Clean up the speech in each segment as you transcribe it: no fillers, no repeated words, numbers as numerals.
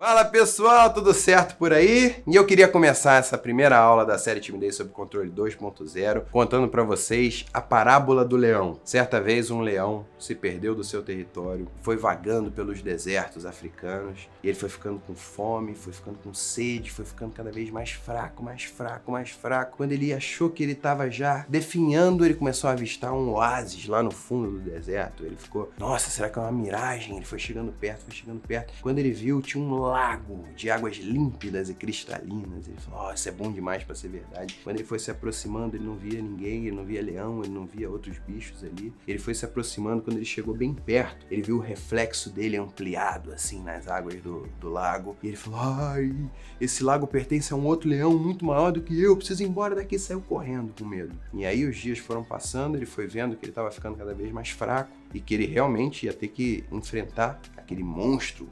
Fala pessoal, tudo certo por aí? E eu queria começar essa primeira aula da série Timidez sob Controle 2.0 contando para vocês a parábola do leão. Certa vez um leão se perdeu do seu território, foi vagando pelos desertos africanos e ele foi ficando com fome, foi ficando com sede, foi ficando cada vez mais fraco, mais fraco, mais fraco. Quando ele achou que ele estava já definhando, ele começou a avistar um oásis lá no fundo do deserto. Ele ficou, nossa, será que é uma miragem? Ele foi chegando perto, foi chegando perto. Quando ele viu, tinha um lago de águas límpidas e cristalinas. Ele falou, isso é bom demais para ser verdade. Quando ele foi se aproximando, ele não via ninguém, ele não via leão, ele não via outros bichos ali. Ele foi se aproximando, quando ele chegou bem perto, ele viu o reflexo dele ampliado assim nas águas do lago. E ele falou, ai, esse lago pertence a um outro leão muito maior do que eu preciso ir embora daqui. Saiu correndo com medo. E aí os dias foram passando, ele foi vendo que ele estava ficando cada vez mais fraco e que ele realmente ia ter que enfrentar aquele monstro,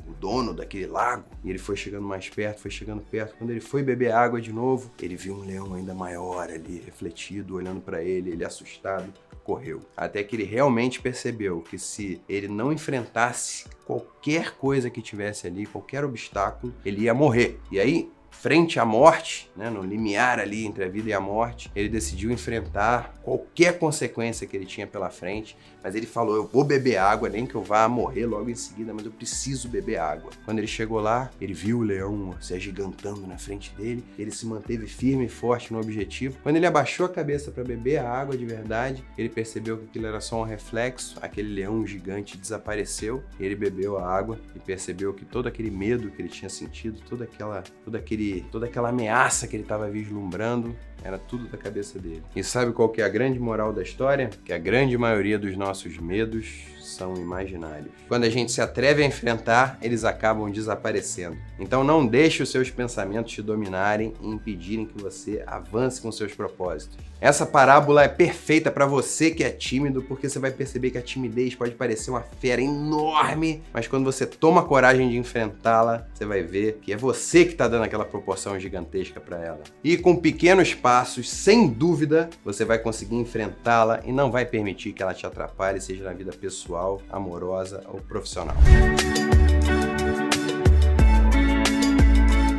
o dono daquele lago. E ele foi chegando mais perto, foi chegando perto. Quando ele foi beber água de novo, ele viu um leão ainda maior ali, refletido, olhando para ele. Ele assustado, correu. Até que ele realmente percebeu que se ele não enfrentasse qualquer coisa que tivesse ali, qualquer obstáculo, ele ia morrer. E aí, frente à morte, né, no limiar ali entre a vida e a morte, ele decidiu enfrentar qualquer consequência que ele tinha pela frente, mas ele falou, eu vou beber água, nem que eu vá morrer logo em seguida, mas eu preciso beber água. Quando ele chegou lá, ele viu o leão se agigantando na frente dele, ele se manteve firme e forte no objetivo. Quando ele abaixou a cabeça para beber a água de verdade, ele percebeu que aquilo era só um reflexo, aquele leão gigante desapareceu, ele bebeu a água e percebeu que todo aquele medo que ele tinha sentido, toda aquela ameaça que ele estava vislumbrando, era tudo da cabeça dele. E sabe qual que é a grande moral da história? Que a grande maioria dos nossos medos são imaginários. Quando a gente se atreve a enfrentar, eles acabam desaparecendo. Então não deixe os seus pensamentos te dominarem e impedirem que você avance com seus propósitos. Essa parábola é perfeita para você que é tímido, porque você vai perceber que a timidez pode parecer uma fera enorme, mas quando você toma coragem de enfrentá-la, você vai ver que é você que está dando aquela proporção gigantesca para ela. E com pequenos passos, sem dúvida, você vai conseguir enfrentá-la e não vai permitir que ela te atrapalhe, seja na vida pessoal, amorosa ou profissional.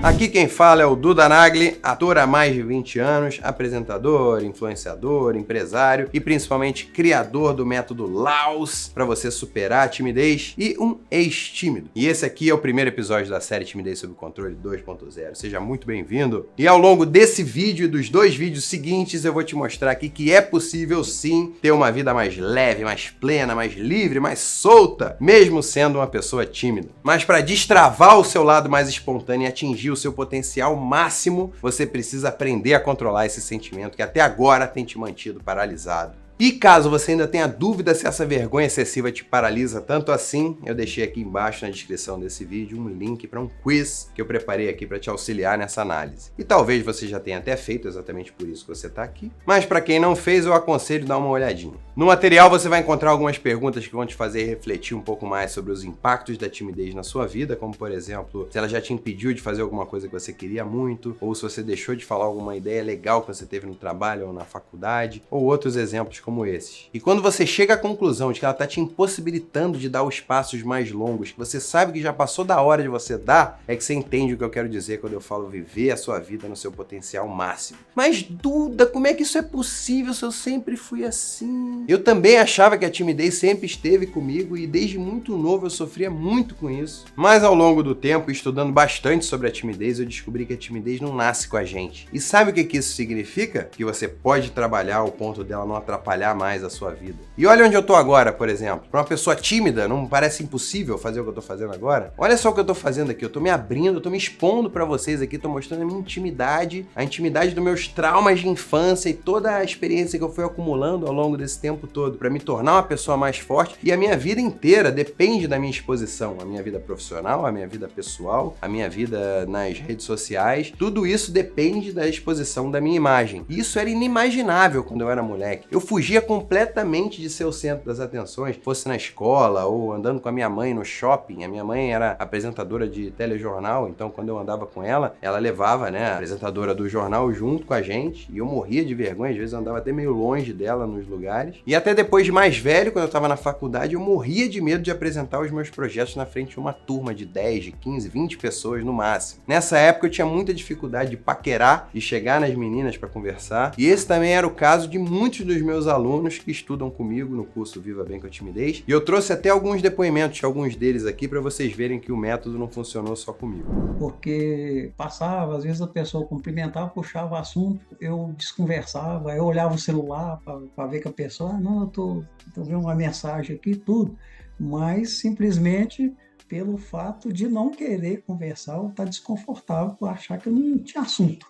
Aqui quem fala é o Duda Nagli, ator há mais de 20 anos, apresentador, influenciador, empresário e principalmente criador do método Laos para você superar a timidez e um ex-tímido. E esse aqui é o primeiro episódio da série Timidez sob Controle 2.0. Seja muito bem-vindo. E ao longo desse vídeo e dos dois vídeos seguintes eu vou te mostrar aqui que é possível sim ter uma vida mais leve, mais plena, mais livre, mais solta, mesmo sendo uma pessoa tímida. Mas para destravar o seu lado mais espontâneo e atingir o seu potencial máximo, você precisa aprender a controlar esse sentimento que até agora tem te mantido paralisado. E caso você ainda tenha dúvida se essa vergonha excessiva te paralisa tanto assim, eu deixei aqui embaixo na descrição desse vídeo um link para um quiz que eu preparei aqui para te auxiliar nessa análise. E talvez você já tenha até feito exatamente por isso que você está aqui, mas para quem não fez, eu aconselho dar uma olhadinha. No material você vai encontrar algumas perguntas que vão te fazer refletir um pouco mais sobre os impactos da timidez na sua vida, como por exemplo, se ela já te impediu de fazer alguma coisa que você queria muito, ou se você deixou de falar alguma ideia legal que você teve no trabalho ou na faculdade, ou outros exemplos como esses. E quando você chega à conclusão de que ela está te impossibilitando de dar os passos mais longos, que você sabe que já passou da hora de você dar, é que você entende o que eu quero dizer quando eu falo viver a sua vida no seu potencial máximo. Mas Duda, como é que isso é possível se eu sempre fui assim? Eu também achava que a timidez sempre esteve comigo e desde muito novo eu sofria muito com isso. Mas ao longo do tempo, estudando bastante sobre a timidez, eu descobri que a timidez não nasce com a gente. E sabe o que isso significa? Que você pode trabalhar ao ponto dela não atrapalhar mais a sua vida. E olha onde eu tô agora, por exemplo. Para uma pessoa tímida, não parece impossível fazer o que eu tô fazendo agora? Olha só o que eu tô fazendo aqui. Eu tô me abrindo, eu tô me expondo para vocês aqui, tô mostrando a minha intimidade, a intimidade dos meus traumas de infância e toda a experiência que eu fui acumulando ao longo desse tempo todo para me tornar uma pessoa mais forte. E a minha vida inteira depende da minha exposição. A minha vida profissional, a minha vida pessoal, a minha vida nas redes sociais. Tudo isso depende da exposição da minha imagem. E isso era inimaginável quando eu era moleque. Eu fugia completamente de ser o centro das atenções, fosse na escola ou andando com a minha mãe no shopping. A minha mãe era apresentadora de telejornal, então quando eu andava com ela, ela levava, né, a apresentadora do jornal junto com a gente e eu morria de vergonha, às vezes eu andava até meio longe dela nos lugares. E até depois de mais velho, quando eu estava na faculdade, eu morria de medo de apresentar os meus projetos na frente de uma turma de 10, de 15, 20 pessoas no máximo. Nessa época eu tinha muita dificuldade de paquerar, de chegar nas meninas para conversar. E esse também era o caso de muitos dos meus alunos que estudam comigo no curso Viva Bem com a Timidez. E eu trouxe até alguns depoimentos de alguns deles aqui para vocês verem que o método não funcionou só comigo. Porque passava, às vezes a pessoa cumprimentava, puxava o assunto, eu desconversava, eu olhava o celular para ver que a pessoa, não, eu tô vendo uma mensagem aqui, tudo, mas simplesmente pelo fato de não querer conversar ou estar desconfortável por achar que eu não tinha assunto,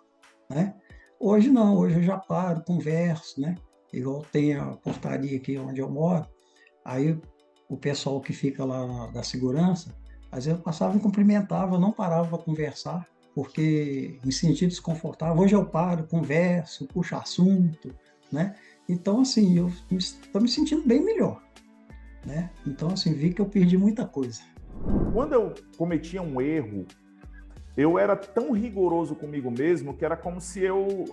né? Hoje não, hoje eu já paro, converso, né? Igual tem a portaria aqui onde eu moro, aí o pessoal que fica lá da segurança, às vezes eu passava e cumprimentava, eu não parava para conversar, porque me sentia desconfortável. Hoje eu paro, converso, puxo assunto, né? Então, assim, eu estou me sentindo bem melhor, né? Então, assim, vi que eu perdi muita coisa. Quando eu cometia um erro, eu era tão rigoroso comigo mesmo que era como se eu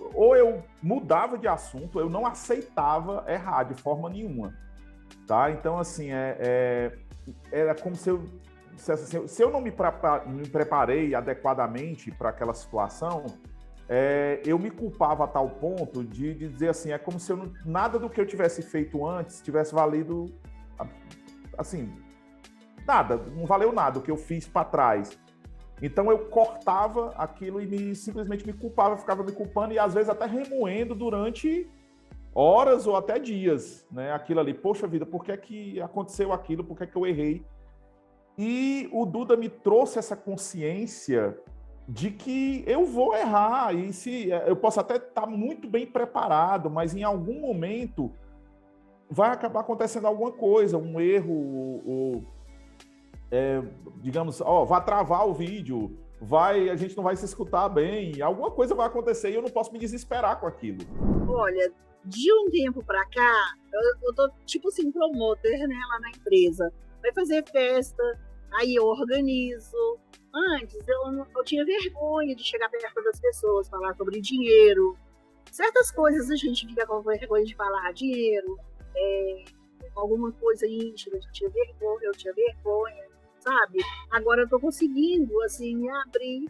mudava de assunto, eu não aceitava errar de forma nenhuma, tá? Então, assim, era como se eu não me preparei adequadamente para aquela situação, eu me culpava a tal ponto de dizer assim, é como se nada do que eu tivesse feito antes tivesse valido, assim, nada, não valeu nada o que eu fiz para trás. Então eu cortava aquilo e simplesmente me culpava, ficava me culpando e às vezes até remoendo durante horas ou até dias, né? Aquilo ali, poxa vida, por que que aconteceu aquilo, por que que eu errei? E o Duda me trouxe essa consciência de que eu vou errar e eu posso até estar muito bem preparado, mas em algum momento vai acabar acontecendo alguma coisa, um erro, digamos, vai travar o vídeo, a gente não vai se escutar bem, alguma coisa vai acontecer e eu não posso me desesperar com aquilo. Olha, de um tempo para cá, eu tô tipo assim, promoter, né, lá na empresa. Vai fazer festa, aí eu organizo. Antes, eu tinha vergonha de chegar perto das pessoas, falar sobre dinheiro. Certas coisas a gente fica com vergonha de falar dinheiro, alguma coisa íntima, eu tinha vergonha, sabe? Agora eu tô conseguindo, assim, me abrir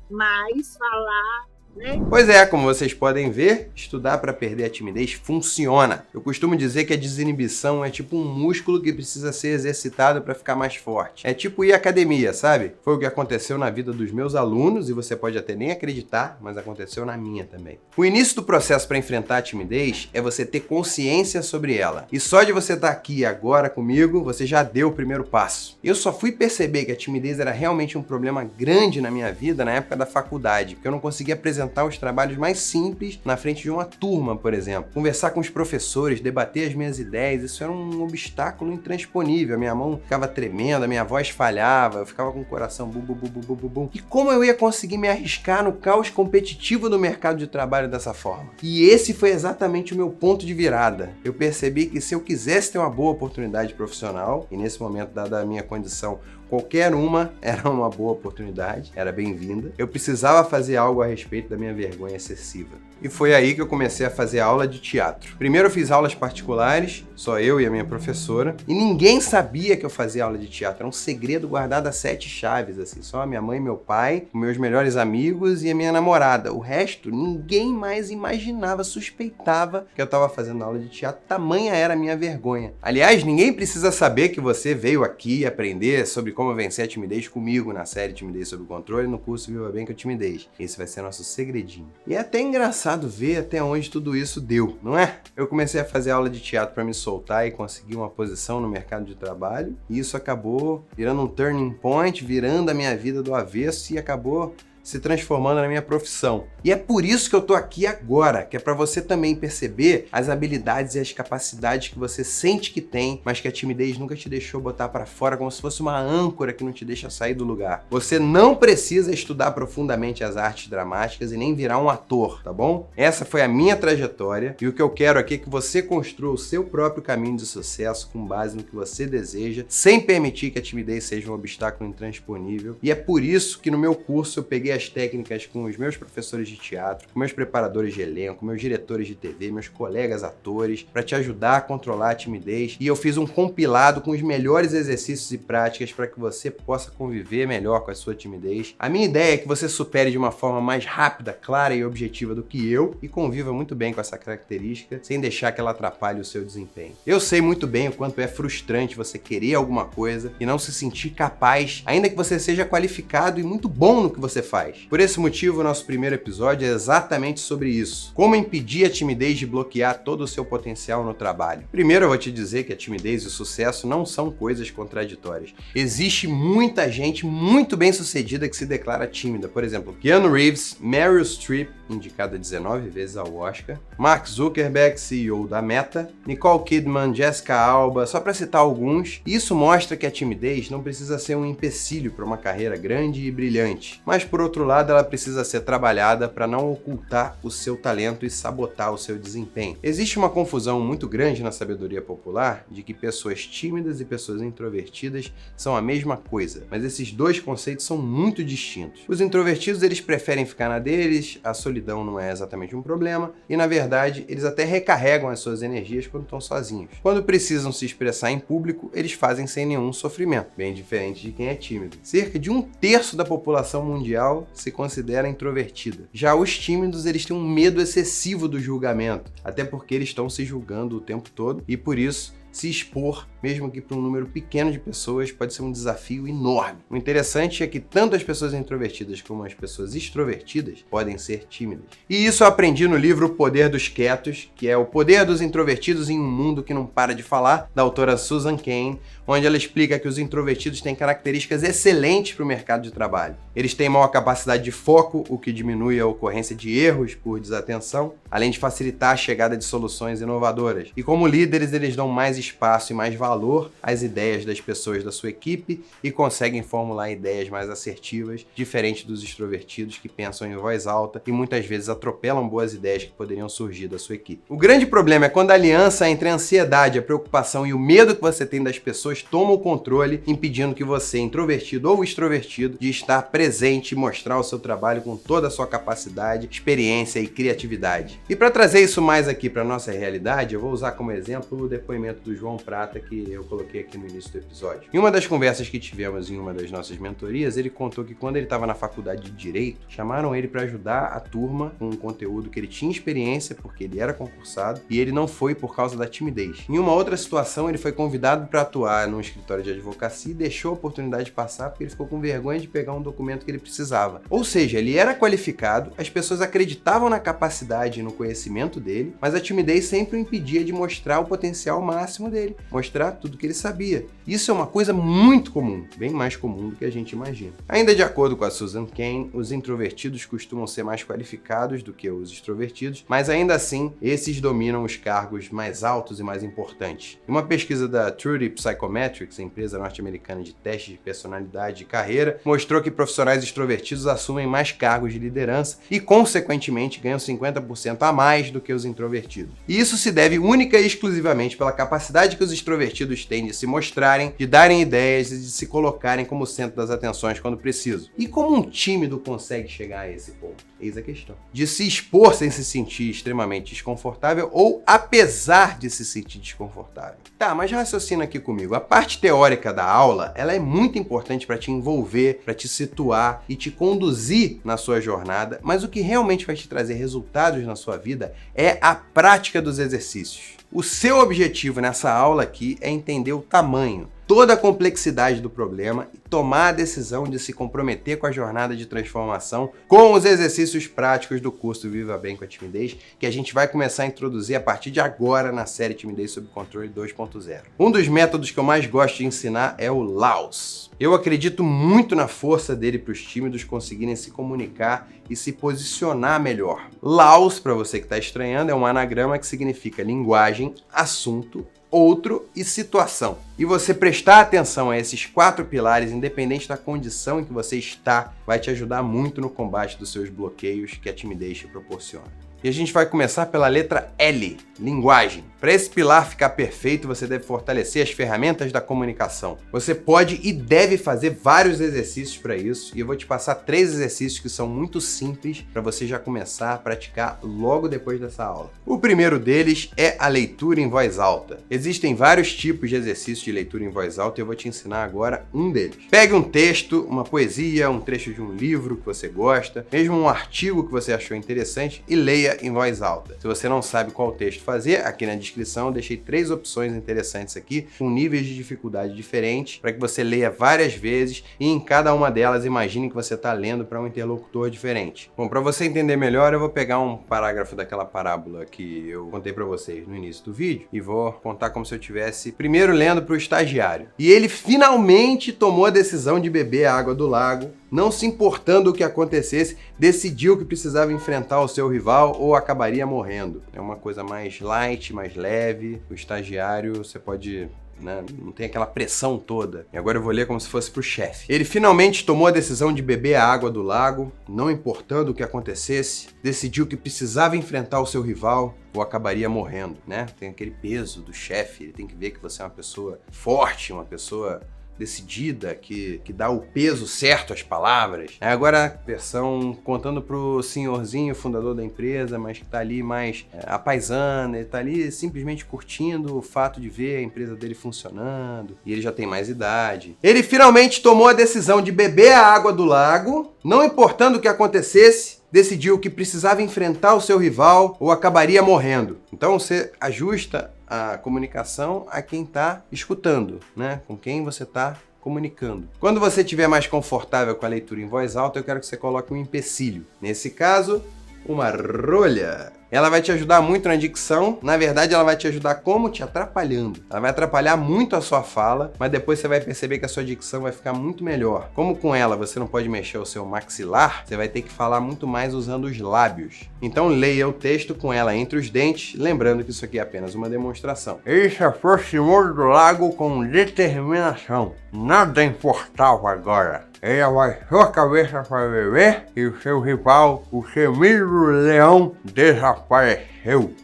mais, falar, né? Pois é, como vocês podem ver, estudar para perder a timidez funciona. Eu costumo dizer que a desinibição é tipo um músculo que precisa ser exercitado para ficar mais forte. É tipo ir à academia, sabe? Foi o que aconteceu na vida dos meus alunos e você pode até nem acreditar, mas aconteceu na minha também. O início do processo para enfrentar a timidez é você ter consciência sobre ela. E só de você estar aqui agora comigo, você já deu o primeiro passo. Eu só fui perceber que a timidez era realmente um problema grande na minha vida na época da faculdade, porque eu não conseguia apresentar os trabalhos mais simples na frente de uma turma, por exemplo. Conversar com os professores, debater as minhas ideias, isso era um obstáculo intransponível. A minha mão ficava tremendo, a minha voz falhava, eu ficava com o coração bum, bum, bum, bum, bum, bum. E como eu ia conseguir me arriscar no caos competitivo do mercado de trabalho dessa forma? E esse foi exatamente o meu ponto de virada. Eu percebi que se eu quisesse ter uma boa oportunidade profissional, e nesse momento, dada a minha condição, qualquer uma era uma boa oportunidade, era bem-vinda. Eu precisava fazer algo a respeito da minha vergonha excessiva. E foi aí que eu comecei a fazer aula de teatro. Primeiro eu fiz aulas particulares, só eu e a minha professora, e ninguém sabia que eu fazia aula de teatro. Era um segredo guardado a 7 chaves, assim, só a minha mãe e meu pai, meus melhores amigos e a minha namorada. O resto, ninguém mais imaginava, suspeitava que eu estava fazendo aula de teatro, tamanha era a minha vergonha. Aliás, ninguém precisa saber que você veio aqui aprender sobre como vencer a timidez comigo na série Timidez Sob Controle no curso Viva Bem com a Timidez. Esse vai ser nosso segredinho. E é até engraçado ver até onde tudo isso deu, não é? Eu comecei a fazer aula de teatro para me soltar e conseguir uma posição no mercado de trabalho, e isso acabou virando um turning point, virando a minha vida do avesso e acabou se transformando na minha profissão. E é por isso que eu tô aqui agora, que é para você também perceber as habilidades e as capacidades que você sente que tem, mas que a timidez nunca te deixou botar para fora, como se fosse uma âncora que não te deixa sair do lugar. Você não precisa estudar profundamente as artes dramáticas e nem virar um ator, tá bom? Essa foi a minha trajetória e o que eu quero aqui é que você construa o seu próprio caminho de sucesso com base no que você deseja, sem permitir que a timidez seja um obstáculo intransponível. E é por isso que no meu curso eu peguei as técnicas com os meus professores de teatro, com meus preparadores de elenco, meus diretores de TV, meus colegas atores, para te ajudar a controlar a timidez. E eu fiz um compilado com os melhores exercícios e práticas para que você possa conviver melhor com a sua timidez. A minha ideia é que você supere de uma forma mais rápida, clara e objetiva do que eu e conviva muito bem com essa característica, sem deixar que ela atrapalhe o seu desempenho. Eu sei muito bem o quanto é frustrante você querer alguma coisa e não se sentir capaz, ainda que você seja qualificado e muito bom no que você faz. Por esse motivo, o nosso primeiro episódio é exatamente sobre isso. Como impedir a timidez de bloquear todo o seu potencial no trabalho. Primeiro eu vou te dizer que a timidez e o sucesso não são coisas contraditórias. Existe muita gente muito bem sucedida que se declara tímida. Por exemplo, Keanu Reeves, Meryl Streep, indicada 19 vezes ao Oscar, Mark Zuckerberg, CEO da Meta, Nicole Kidman, Jessica Alba, só para citar alguns. Isso mostra que a timidez não precisa ser um empecilho para uma carreira grande e brilhante, mas por outro lado ela precisa ser trabalhada para não ocultar o seu talento e sabotar o seu desempenho. Existe uma confusão muito grande na sabedoria popular de que pessoas tímidas e pessoas introvertidas são a mesma coisa, mas esses dois conceitos são muito distintos. Os introvertidos eles preferem ficar na deles, a solidão não é exatamente um problema e na verdade eles até recarregam as suas energias quando estão sozinhos. Quando precisam se expressar em público, eles fazem sem nenhum sofrimento, bem diferente de quem é tímido. Cerca de 1/3 da população mundial se considera introvertida. Já os tímidos eles têm um medo excessivo do julgamento, até porque eles estão se julgando o tempo todo e por isso se expor, mesmo que para um número pequeno de pessoas, pode ser um desafio enorme. O interessante é que tanto as pessoas introvertidas como as pessoas extrovertidas podem ser tímidas. E isso eu aprendi no livro O Poder dos Quietos, que é o poder dos introvertidos em um mundo que não para de falar, da autora Susan Cain, onde ela explica que os introvertidos têm características excelentes para o mercado de trabalho. Eles têm maior capacidade de foco, o que diminui a ocorrência de erros por desatenção, além de facilitar a chegada de soluções inovadoras. E como líderes, eles dão mais espaço e mais valor às ideias das pessoas da sua equipe e conseguem formular ideias mais assertivas, diferente dos extrovertidos que pensam em voz alta e muitas vezes atropelam boas ideias que poderiam surgir da sua equipe. O grande problema é quando a aliança entre a ansiedade, a preocupação e o medo que você tem das pessoas toma o controle, impedindo que você, introvertido ou extrovertido, de estar presente e mostrar o seu trabalho com toda a sua capacidade, experiência e criatividade. E para trazer isso mais aqui para nossa realidade, eu vou usar como exemplo o depoimento do João Prata que eu coloquei aqui no início do episódio. Em uma das conversas que tivemos em uma das nossas mentorias, ele contou que quando ele estava na faculdade de Direito, chamaram ele para ajudar a turma com um conteúdo que ele tinha experiência, porque ele era concursado, e ele não foi por causa da timidez. Em uma outra situação, ele foi convidado para atuar num escritório de advocacia e deixou a oportunidade de passar porque ele ficou com vergonha de pegar um documento que ele precisava. Ou seja, ele era qualificado, as pessoas acreditavam na capacidade e no conhecimento dele, mas a timidez sempre o impedia de mostrar o potencial máximo dele, mostrar tudo que ele sabia. Isso é uma coisa muito comum, bem mais comum do que a gente imagina. Ainda de acordo com a Susan Cain, os introvertidos costumam ser mais qualificados do que os extrovertidos, mas ainda assim, esses dominam os cargos mais altos e mais importantes. Uma pesquisa da Trudy Psychometrics, a empresa norte-americana de testes de personalidade e carreira, mostrou que profissionais extrovertidos assumem mais cargos de liderança e, consequentemente, ganham 50% a mais do que os introvertidos. E isso se deve única e exclusivamente pela capacidade que os extrovertidos têm de se mostrarem, de darem ideias e de se colocarem como centro das atenções quando preciso. E como um tímido consegue chegar a esse ponto? Eis a questão. De se expor sem se sentir extremamente desconfortável ou apesar de se sentir desconfortável. Tá, mas raciocina aqui comigo. A parte teórica da aula, ela é muito importante para te envolver, para te situar e te conduzir na sua jornada, mas o que realmente vai te trazer resultados na sua vida é a prática dos exercícios. O seu objetivo nessa aula aqui é entender o tamanho, toda a complexidade do problema e tomar a decisão de se comprometer com a jornada de transformação com os exercícios práticos do curso Viva Bem com a Timidez, que a gente vai começar a introduzir a partir de agora na série Timidez sob Controle 2.0. Um dos métodos que eu mais gosto de ensinar é o LAOS. Eu acredito muito na força dele para os tímidos conseguirem se comunicar e se posicionar melhor. LAOS, para você que está estranhando, é um anagrama que significa linguagem, assunto, outro e situação. E você prestar atenção a esses 4 pilares, independente da condição em que você está, vai te ajudar muito no combate dos seus bloqueios que a timidez te proporciona. E a gente vai começar pela letra L, linguagem. Para esse pilar ficar perfeito, você deve fortalecer as ferramentas da comunicação. Você pode e deve fazer vários exercícios para isso, e eu vou te passar 3 exercícios que são muito simples para você já começar a praticar logo depois dessa aula. O primeiro deles é a leitura em voz alta. Existem vários tipos de exercícios de leitura em voz alta e eu vou te ensinar agora um deles. Pegue um texto, uma poesia, um trecho de um livro que você gosta, mesmo um artigo que você achou interessante e leia em voz alta. Se você não sabe qual texto fazer, aqui na descrição eu deixei 3 opções interessantes aqui, com níveis de dificuldade diferentes, para que você leia várias vezes e em cada uma delas imagine que você está lendo para um interlocutor diferente. Bom, para você entender melhor, eu vou pegar um parágrafo daquela parábola que eu contei para vocês no início do vídeo e vou contar como se eu estivesse primeiro lendo para o estagiário. E ele finalmente tomou a decisão de beber a água do lago, não se importando o que acontecesse, decidiu que precisava enfrentar o seu rival ou acabaria morrendo. É uma coisa mais light, mais leve. O estagiário, você pode... não tem aquela pressão toda. E agora eu vou ler como se fosse pro chefe. Ele finalmente tomou a decisão de beber a água do lago, não importando o que acontecesse, decidiu que precisava enfrentar o seu rival ou acabaria morrendo, né? Tem aquele peso do chefe, ele tem que ver que você é uma pessoa forte, uma pessoa decidida, que dá o peso certo às palavras. Agora a versão contando pro senhorzinho, fundador da empresa, mas que tá ali mais apaisando, ele tá ali simplesmente curtindo o fato de ver a empresa dele funcionando, e ele já tem mais idade. Ele finalmente tomou a decisão de beber a água do lago, não importando o que acontecesse, decidiu que precisava enfrentar o seu rival ou acabaria morrendo. Então você ajusta a comunicação a quem está escutando, né? Com quem você está comunicando. Quando você estiver mais confortável com a leitura em voz alta, eu quero que você coloque um empecilho. Nesse caso, uma rolha. Ela vai te ajudar muito na dicção, na verdade ela vai te ajudar como te atrapalhando. Ela vai atrapalhar muito a sua fala, mas depois você vai perceber que a sua dicção vai ficar muito melhor. Como com ela você não pode mexer o seu maxilar, você vai ter que falar muito mais usando os lábios. Então leia o texto com ela entre os dentes, lembrando que isso aqui é apenas uma demonstração. Ele se aproximou do lago com determinação. Nada importava agora. Ele abaixou a cabeça para beber e o seu rival, o temido leão, desapareceu.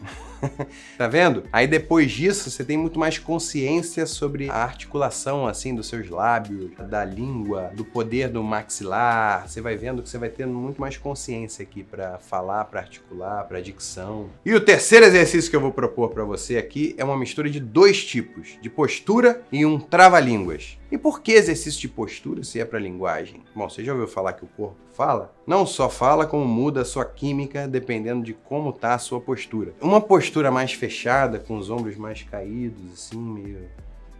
Tá vendo? Aí depois disso você tem muito mais consciência sobre a articulação assim dos seus lábios, da língua, do poder do maxilar. Você vai vendo que você vai tendo muito mais consciência aqui para falar, para articular, para dicção. E o terceiro exercício que eu vou propor para você aqui é uma mistura de 2 tipos, de postura e um trava-línguas. E por que exercício de postura se é para linguagem? Bom, você já ouviu falar que o corpo fala? Não só fala, como muda a sua química dependendo de como tá a sua postura. Uma postura mais fechada, com os ombros mais caídos, assim, meio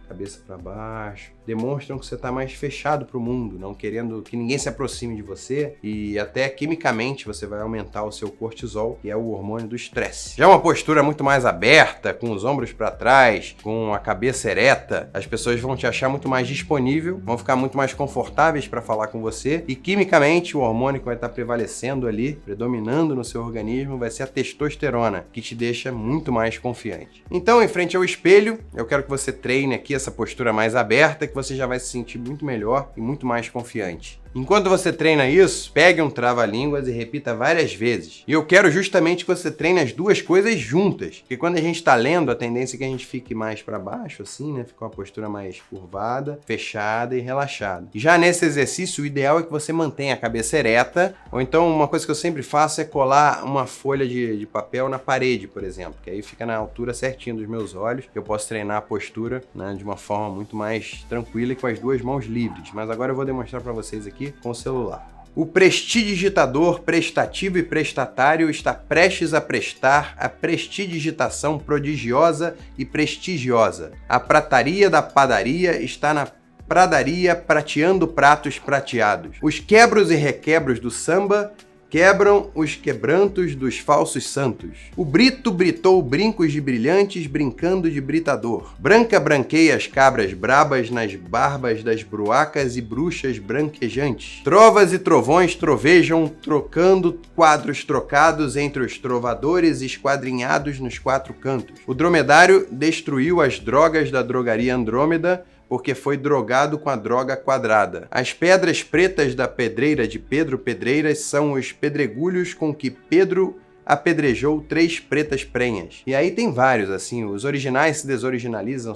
cabeça para baixo, demonstram que você está mais fechado para o mundo, não querendo que ninguém se aproxime de você, e até quimicamente você vai aumentar o seu cortisol, que é o hormônio do estresse. Já uma postura muito mais aberta, com os ombros para trás, com a cabeça ereta, as pessoas vão te achar muito mais disponível, vão ficar muito mais confortáveis para falar com você, e quimicamente o hormônio que vai estar prevalecendo ali, predominando no seu organismo, vai ser a testosterona, que te deixa muito mais confiante. Então, em frente ao espelho, eu quero que você treine aqui essa postura mais aberta, que você já vai se sentir muito melhor e muito mais confiante. Enquanto você treina isso, pegue um trava-línguas e repita várias vezes. E eu quero justamente que você treine as 2 coisas juntas, porque quando a gente está lendo, a tendência é que a gente fique mais para baixo, assim, né? Fica uma postura mais curvada, fechada e relaxada. E já nesse exercício, o ideal é que você mantenha a cabeça ereta, ou então uma coisa que eu sempre faço é colar uma folha de papel na parede, por exemplo, que aí fica na altura certinho dos meus olhos. Eu posso treinar a postura, né, de uma forma muito mais tranquila e com as 2 mãos livres. Mas agora eu vou demonstrar para vocês aqui com o celular. O prestidigitador prestativo e prestatário está prestes a prestar a prestidigitação prodigiosa e prestigiosa. A prataria da padaria está na pradaria prateando pratos prateados. Os quebros e requebros do samba quebram os quebrantos dos falsos santos. O brito britou brincos de brilhantes, brincando de britador. Branca branqueia as cabras brabas nas barbas das bruacas e bruxas branquejantes. Trovas e trovões trovejam, trocando quadros trocados entre os trovadores esquadrinhados nos 4 cantos. O dromedário destruiu as drogas da drogaria Andrômeda, porque foi drogado com a droga quadrada. As pedras pretas da pedreira de Pedro Pedreiras são os pedregulhos com que Pedro apedrejou 3 pretas prenhas. E aí tem vários, assim, os originais se desoriginalizam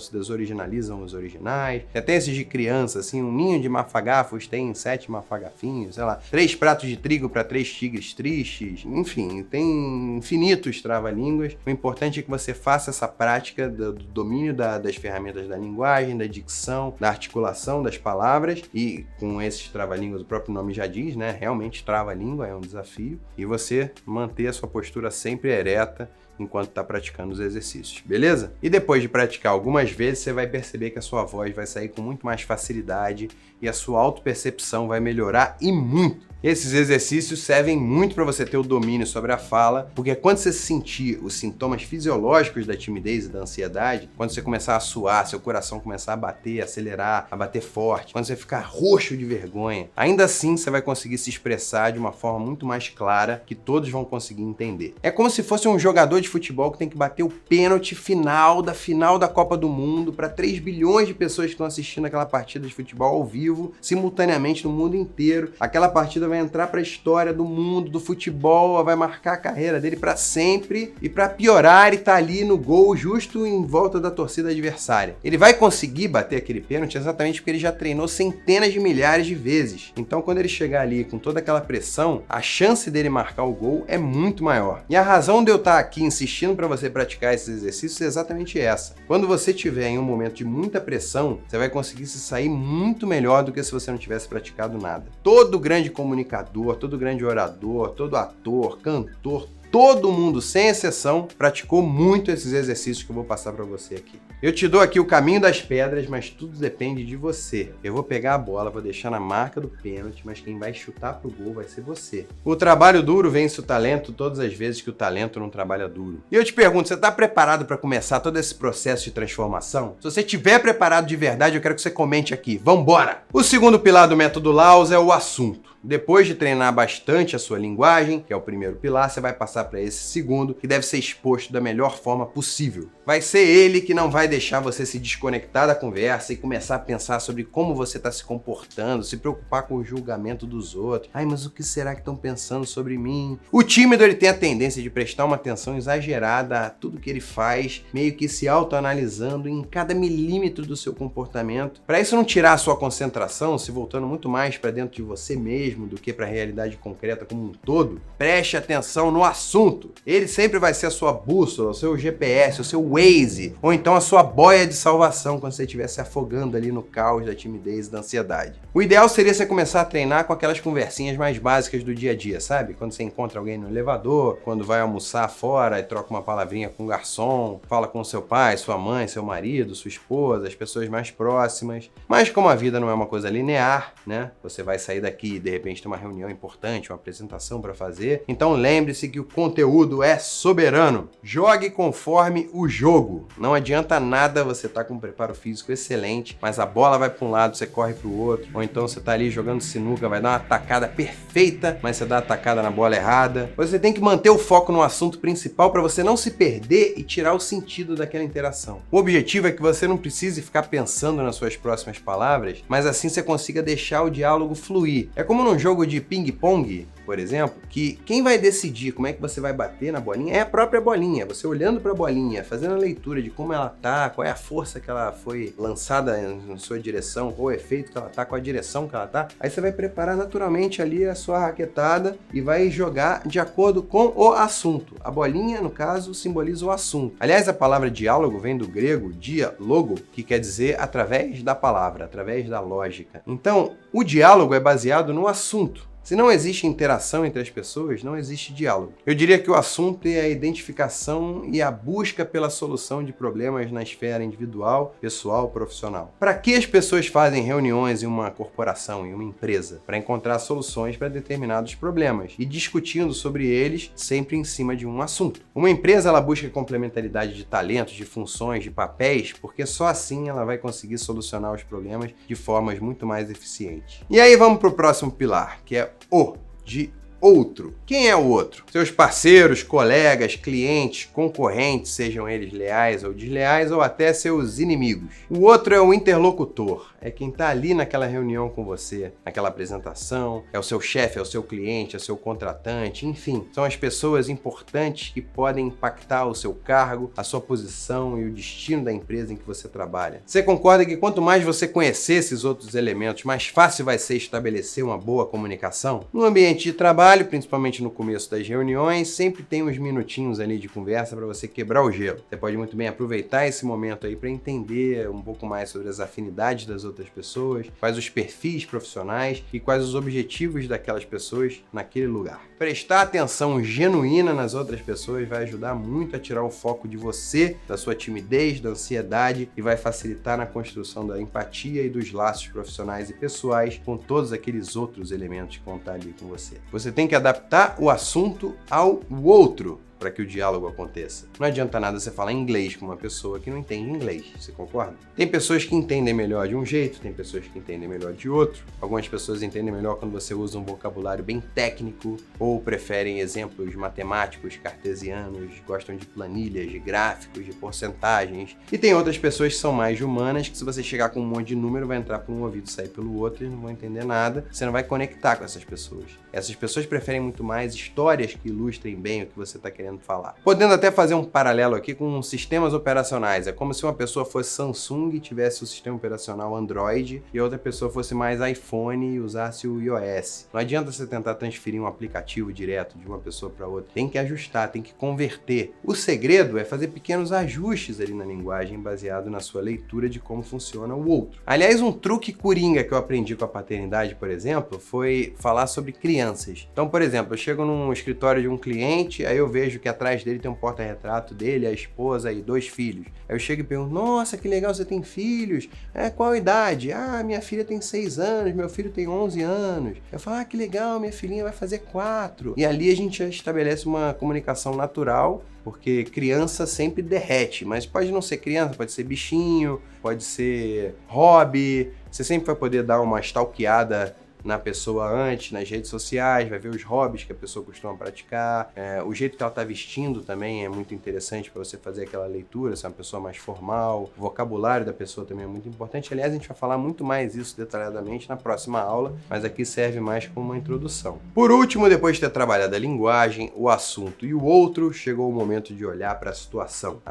os originais. Até esses de criança, assim, um ninho de mafagafos tem 7 mafagafinhos, sei lá, 3 pratos de trigo para 3 tigres tristes, enfim, tem infinitos trava-línguas. O importante é que você faça essa prática do domínio das ferramentas da linguagem, da dicção, da articulação das palavras, e com esses trava-línguas, o próprio nome já diz, né? Realmente trava-língua é um desafio, e você manter a sua postura sempre ereta enquanto está praticando os exercícios, beleza? E depois de praticar algumas vezes, você vai perceber que a sua voz vai sair com muito mais facilidade e a sua autopercepção vai melhorar e muito. Esses exercícios servem muito para você ter o domínio sobre a fala, porque quando você sentir os sintomas fisiológicos da timidez e da ansiedade, quando você começar a suar, seu coração começar a bater, acelerar, a bater forte, quando você ficar roxo de vergonha, ainda assim você vai conseguir se expressar de uma forma muito mais clara que todos vão conseguir entender. É como se fosse um jogador de futebol que tem que bater o pênalti final da Copa do Mundo para 3 bilhões de pessoas que estão assistindo aquela partida de futebol ao vivo, simultaneamente no mundo inteiro. Aquela partida vai entrar para a história do mundo, do futebol, vai marcar a carreira dele para sempre, e para piorar, ele tá ali no gol justo em volta da torcida adversária. Ele vai conseguir bater aquele pênalti exatamente porque ele já treinou centenas de milhares de vezes. Então quando ele chegar ali com toda aquela pressão, a chance dele marcar o gol é muito maior. E a razão de eu estar aqui insistindo para você praticar esses exercícios é exatamente essa. Quando você estiver em um momento de muita pressão, você vai conseguir se sair muito melhor do que se você não tivesse praticado nada. Todo grande comunicador, todo grande orador, todo ator, cantor, todo mundo, sem exceção, praticou muito esses exercícios que eu vou passar para você aqui. Eu te dou aqui o caminho das pedras, mas tudo depende de você. Eu vou pegar a bola, vou deixar na marca do pênalti, mas quem vai chutar pro gol vai ser você. O trabalho duro vence o talento todas as vezes que o talento não trabalha duro. E eu te pergunto, você está preparado para começar todo esse processo de transformação? Se você estiver preparado de verdade, eu quero que você comente aqui. Vambora! O segundo pilar do método Laus é o assunto. Depois de treinar bastante a sua linguagem, que é o primeiro pilar, você vai passar para esse segundo, que deve ser exposto da melhor forma possível. Vai ser ele que não vai deixar você se desconectar da conversa e começar a pensar sobre como você está se comportando, se preocupar com o julgamento dos outros. Ai, mas o que será que estão pensando sobre mim? O tímido, ele tem a tendência de prestar uma atenção exagerada a tudo que ele faz, meio que se autoanalisando em cada milímetro do seu comportamento. Para isso não tirar a sua concentração, se voltando muito mais para dentro de você mesmo, do que para a realidade concreta como um todo, preste atenção no assunto. Ele sempre vai ser a sua bússola, o seu GPS, o seu Waze, ou então a sua boia de salvação quando você estiver se afogando ali no caos da timidez e da ansiedade. O ideal seria você começar a treinar com aquelas conversinhas mais básicas do dia a dia, sabe? Quando você encontra alguém no elevador, quando vai almoçar fora e troca uma palavrinha com o garçom, fala com seu pai, sua mãe, seu marido, sua esposa, as pessoas mais próximas. Mas como a vida não é uma coisa linear, né? Você vai sair daqui e de repente tem uma reunião importante, uma apresentação para fazer. Então lembre-se que o conteúdo é soberano. Jogue conforme o jogo. Não adianta nada você estar com um preparo físico excelente, mas a bola vai para um lado, você corre para o outro. Ou então você está ali jogando sinuca, vai dar uma tacada perfeita, mas você dá a tacada na bola errada. Você tem que manter o foco no assunto principal para você não se perder e tirar o sentido daquela interação. O objetivo é que você não precise ficar pensando nas suas próximas palavras, mas assim você consiga deixar o diálogo fluir. É como num jogo de ping-pong, por exemplo, que quem vai decidir como é que você vai bater na bolinha é a própria bolinha. Você olhando para a bolinha, fazendo a leitura de como ela tá, qual é a força que ela foi lançada em sua direção, qual o efeito que ela tá, qual a direção que ela tá. Aí você vai preparar naturalmente ali a sua raquetada e vai jogar de acordo com o assunto. A bolinha, no caso, simboliza o assunto. Aliás, a palavra diálogo vem do grego dialogo, que quer dizer através da palavra, através da lógica. Então, o diálogo é baseado no assunto. Se não existe interação entre as pessoas, não existe diálogo. Eu diria que o assunto é a identificação e a busca pela solução de problemas na esfera individual, pessoal, profissional. Para que as pessoas fazem reuniões em uma corporação, em uma empresa? Para encontrar soluções para determinados problemas e discutindo sobre eles sempre em cima de um assunto. Uma empresa, ela busca complementaridade de talentos, de funções, de papéis, porque só assim ela vai conseguir solucionar os problemas de formas muito mais eficientes. E aí vamos para o próximo pilar, que é o de outro. Quem é o outro? Seus parceiros, colegas, clientes, concorrentes, sejam eles leais ou desleais, ou até seus inimigos. O outro é o interlocutor. é quem está ali naquela reunião com você, naquela apresentação, é o seu chefe, é o seu cliente, é o seu contratante, enfim, são as pessoas importantes que podem impactar o seu cargo, a sua posição e o destino da empresa em que você trabalha. Você concorda que quanto mais você conhecer esses outros elementos, mais fácil vai ser estabelecer uma boa comunicação? No ambiente de trabalho, principalmente no começo das reuniões, sempre tem uns minutinhos ali de conversa para você quebrar o gelo. Você pode muito bem aproveitar esse momento aí para entender um pouco mais sobre as afinidades das outras pessoas, quais os perfis profissionais e quais os objetivos daquelas pessoas naquele lugar. Prestar atenção genuína nas outras pessoas vai ajudar muito a tirar o foco de você, da sua timidez, da ansiedade e vai facilitar na construção da empatia e dos laços profissionais e pessoais com todos aqueles outros elementos que vão estar ali com você. Você tem que adaptar o assunto ao outro para que o diálogo aconteça. Não adianta nada você falar inglês com uma pessoa que não entende inglês, você concorda? Tem pessoas que entendem melhor de um jeito, tem pessoas que entendem melhor de outro. Algumas pessoas entendem melhor quando você usa um vocabulário bem técnico ou preferem exemplos matemáticos, cartesianos, gostam de planilhas, de gráficos, de porcentagens. E tem outras pessoas que são mais humanas, que se você chegar com um monte de número, vai entrar por um ouvido e sair pelo outro e não vão entender nada. Você não vai conectar com essas pessoas. Essas pessoas preferem muito mais histórias que ilustrem bem o que você está querendo falar. Podendo até fazer um paralelo aqui com sistemas operacionais. É como se uma pessoa fosse Samsung e tivesse o sistema operacional Android e outra pessoa fosse mais iPhone e usasse o iOS. Não adianta você tentar transferir um aplicativo direto de uma pessoa para outra. Tem que ajustar, tem que converter. O segredo é fazer pequenos ajustes ali na linguagem baseado na sua leitura de como funciona o outro. Aliás, um truque coringa que eu aprendi com a paternidade, por exemplo, foi falar sobre crianças. Então, por exemplo, eu chego num escritório de um cliente, aí eu vejo que atrás dele tem um porta-retrato dele, a esposa e 2 filhos. Aí eu chego e pergunto, nossa, que legal, você tem filhos? Qual a idade? Minha filha tem 6 anos, meu filho tem 11 anos. Eu falo, que legal, minha filhinha vai fazer 4. E ali a gente já estabelece uma comunicação natural, porque criança sempre derrete, mas pode não ser criança, pode ser bichinho, pode ser hobby. Você sempre vai poder dar uma stalkeada na pessoa antes, nas redes sociais, vai ver os hobbies que a pessoa costuma praticar, o jeito que ela está vestindo também é muito interessante para você fazer aquela leitura, se é uma pessoa mais formal, o vocabulário da pessoa também é muito importante. Aliás, a gente vai falar muito mais isso detalhadamente na próxima aula, mas aqui serve mais como uma introdução. Por último, depois de ter trabalhado a linguagem, o assunto e o outro, chegou o momento de olhar para a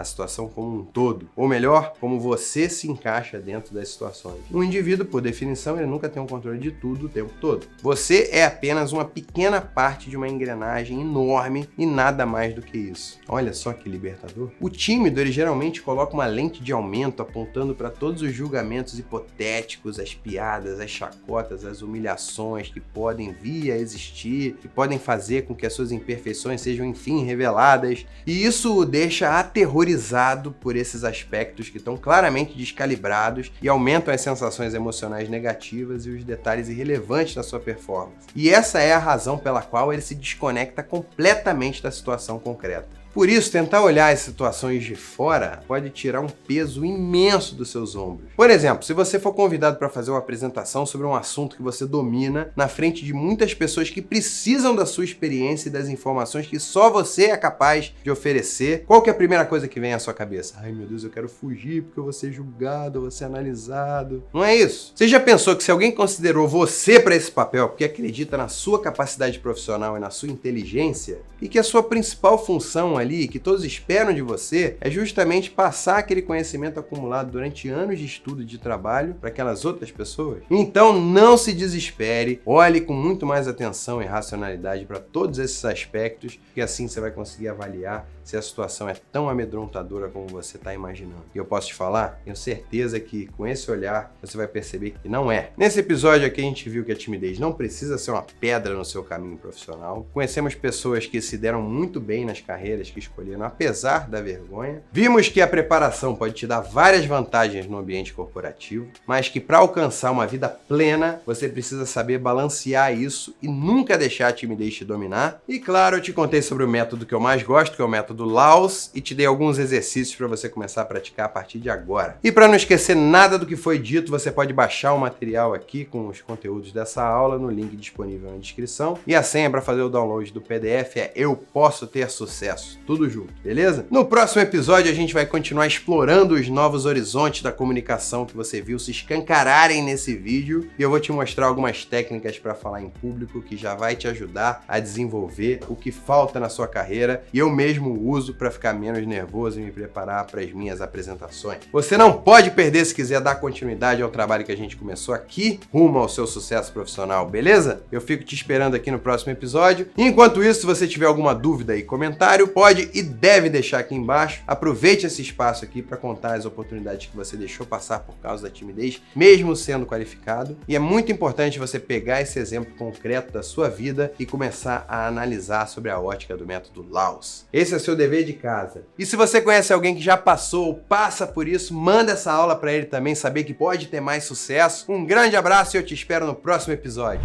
situação como um todo, ou melhor, como você se encaixa dentro das situações. Um indivíduo, por definição, ele nunca tem um controle de tudo o tempo todo. Você é apenas uma pequena parte de uma engrenagem enorme e nada mais do que isso. Olha só que libertador. O tímido, ele geralmente coloca uma lente de aumento apontando para todos os julgamentos hipotéticos, as piadas, as chacotas, as humilhações que podem vir a existir, que podem fazer com que as suas imperfeições sejam enfim reveladas. E isso o deixa aterrorizado por esses aspectos que estão claramente descalibrados e aumentam as sensações emocionais negativas e os detalhes irrelevantes da sua performance. E essa é a razão pela qual ele se desconecta completamente da situação concreta. Por isso, tentar olhar as situações de fora pode tirar um peso imenso dos seus ombros. Por exemplo, se você for convidado para fazer uma apresentação sobre um assunto que você domina, na frente de muitas pessoas que precisam da sua experiência e das informações que só você é capaz de oferecer, qual que é a primeira coisa que vem à sua cabeça? Ai meu Deus, eu quero fugir porque eu vou ser julgado, eu vou ser analisado. Não é isso? Você já pensou que se alguém considerou você para esse papel porque acredita na sua capacidade profissional e na sua inteligência, e que a sua principal função ali, que todos esperam de você, é justamente passar aquele conhecimento acumulado durante anos de estudo e de trabalho para aquelas outras pessoas? Então não se desespere, olhe com muito mais atenção e racionalidade para todos esses aspectos, que assim você vai conseguir avaliar se a situação é tão amedrontadora como você está imaginando. E eu posso te falar, tenho certeza que com esse olhar você vai perceber que não é. Nesse episódio aqui a gente viu que a timidez não precisa ser uma pedra no seu caminho profissional. Conhecemos pessoas que se deram muito bem nas carreiras que escolheram apesar da vergonha. Vimos que a preparação pode te dar várias vantagens no ambiente corporativo, mas que para alcançar uma vida plena, você precisa saber balancear isso e nunca deixar a timidez te dominar. E claro, eu te contei sobre o método que eu mais gosto, que é o método Laos, e te dei alguns exercícios para você começar a praticar a partir de agora. E para não esquecer nada do que foi dito, você pode baixar o material aqui com os conteúdos dessa aula no link disponível na descrição. E a senha para fazer o download do PDF é Eu Posso Ter Sucesso. tudo junto, beleza? No próximo episódio a gente vai continuar explorando os novos horizontes da comunicação que você viu se escancararem nesse vídeo e eu vou te mostrar algumas técnicas para falar em público que já vai te ajudar a desenvolver o que falta na sua carreira e eu mesmo uso para ficar menos nervoso e me preparar para as minhas apresentações. Você não pode perder se quiser dar continuidade ao trabalho que a gente começou aqui, rumo ao seu sucesso profissional, beleza? Eu fico te esperando aqui no próximo episódio. Enquanto isso, se você tiver alguma dúvida e comentário, pode e deve deixar aqui embaixo. Aproveite esse espaço aqui para contar as oportunidades que você deixou passar por causa da timidez, mesmo sendo qualificado. E é muito importante você pegar esse exemplo concreto da sua vida e começar a analisar sobre a ótica do método Laus. Esse é seu dever de casa. E se você conhece alguém que já passou ou passa por isso, manda essa aula para ele também saber que pode ter mais sucesso. Um grande abraço e eu te espero no próximo episódio.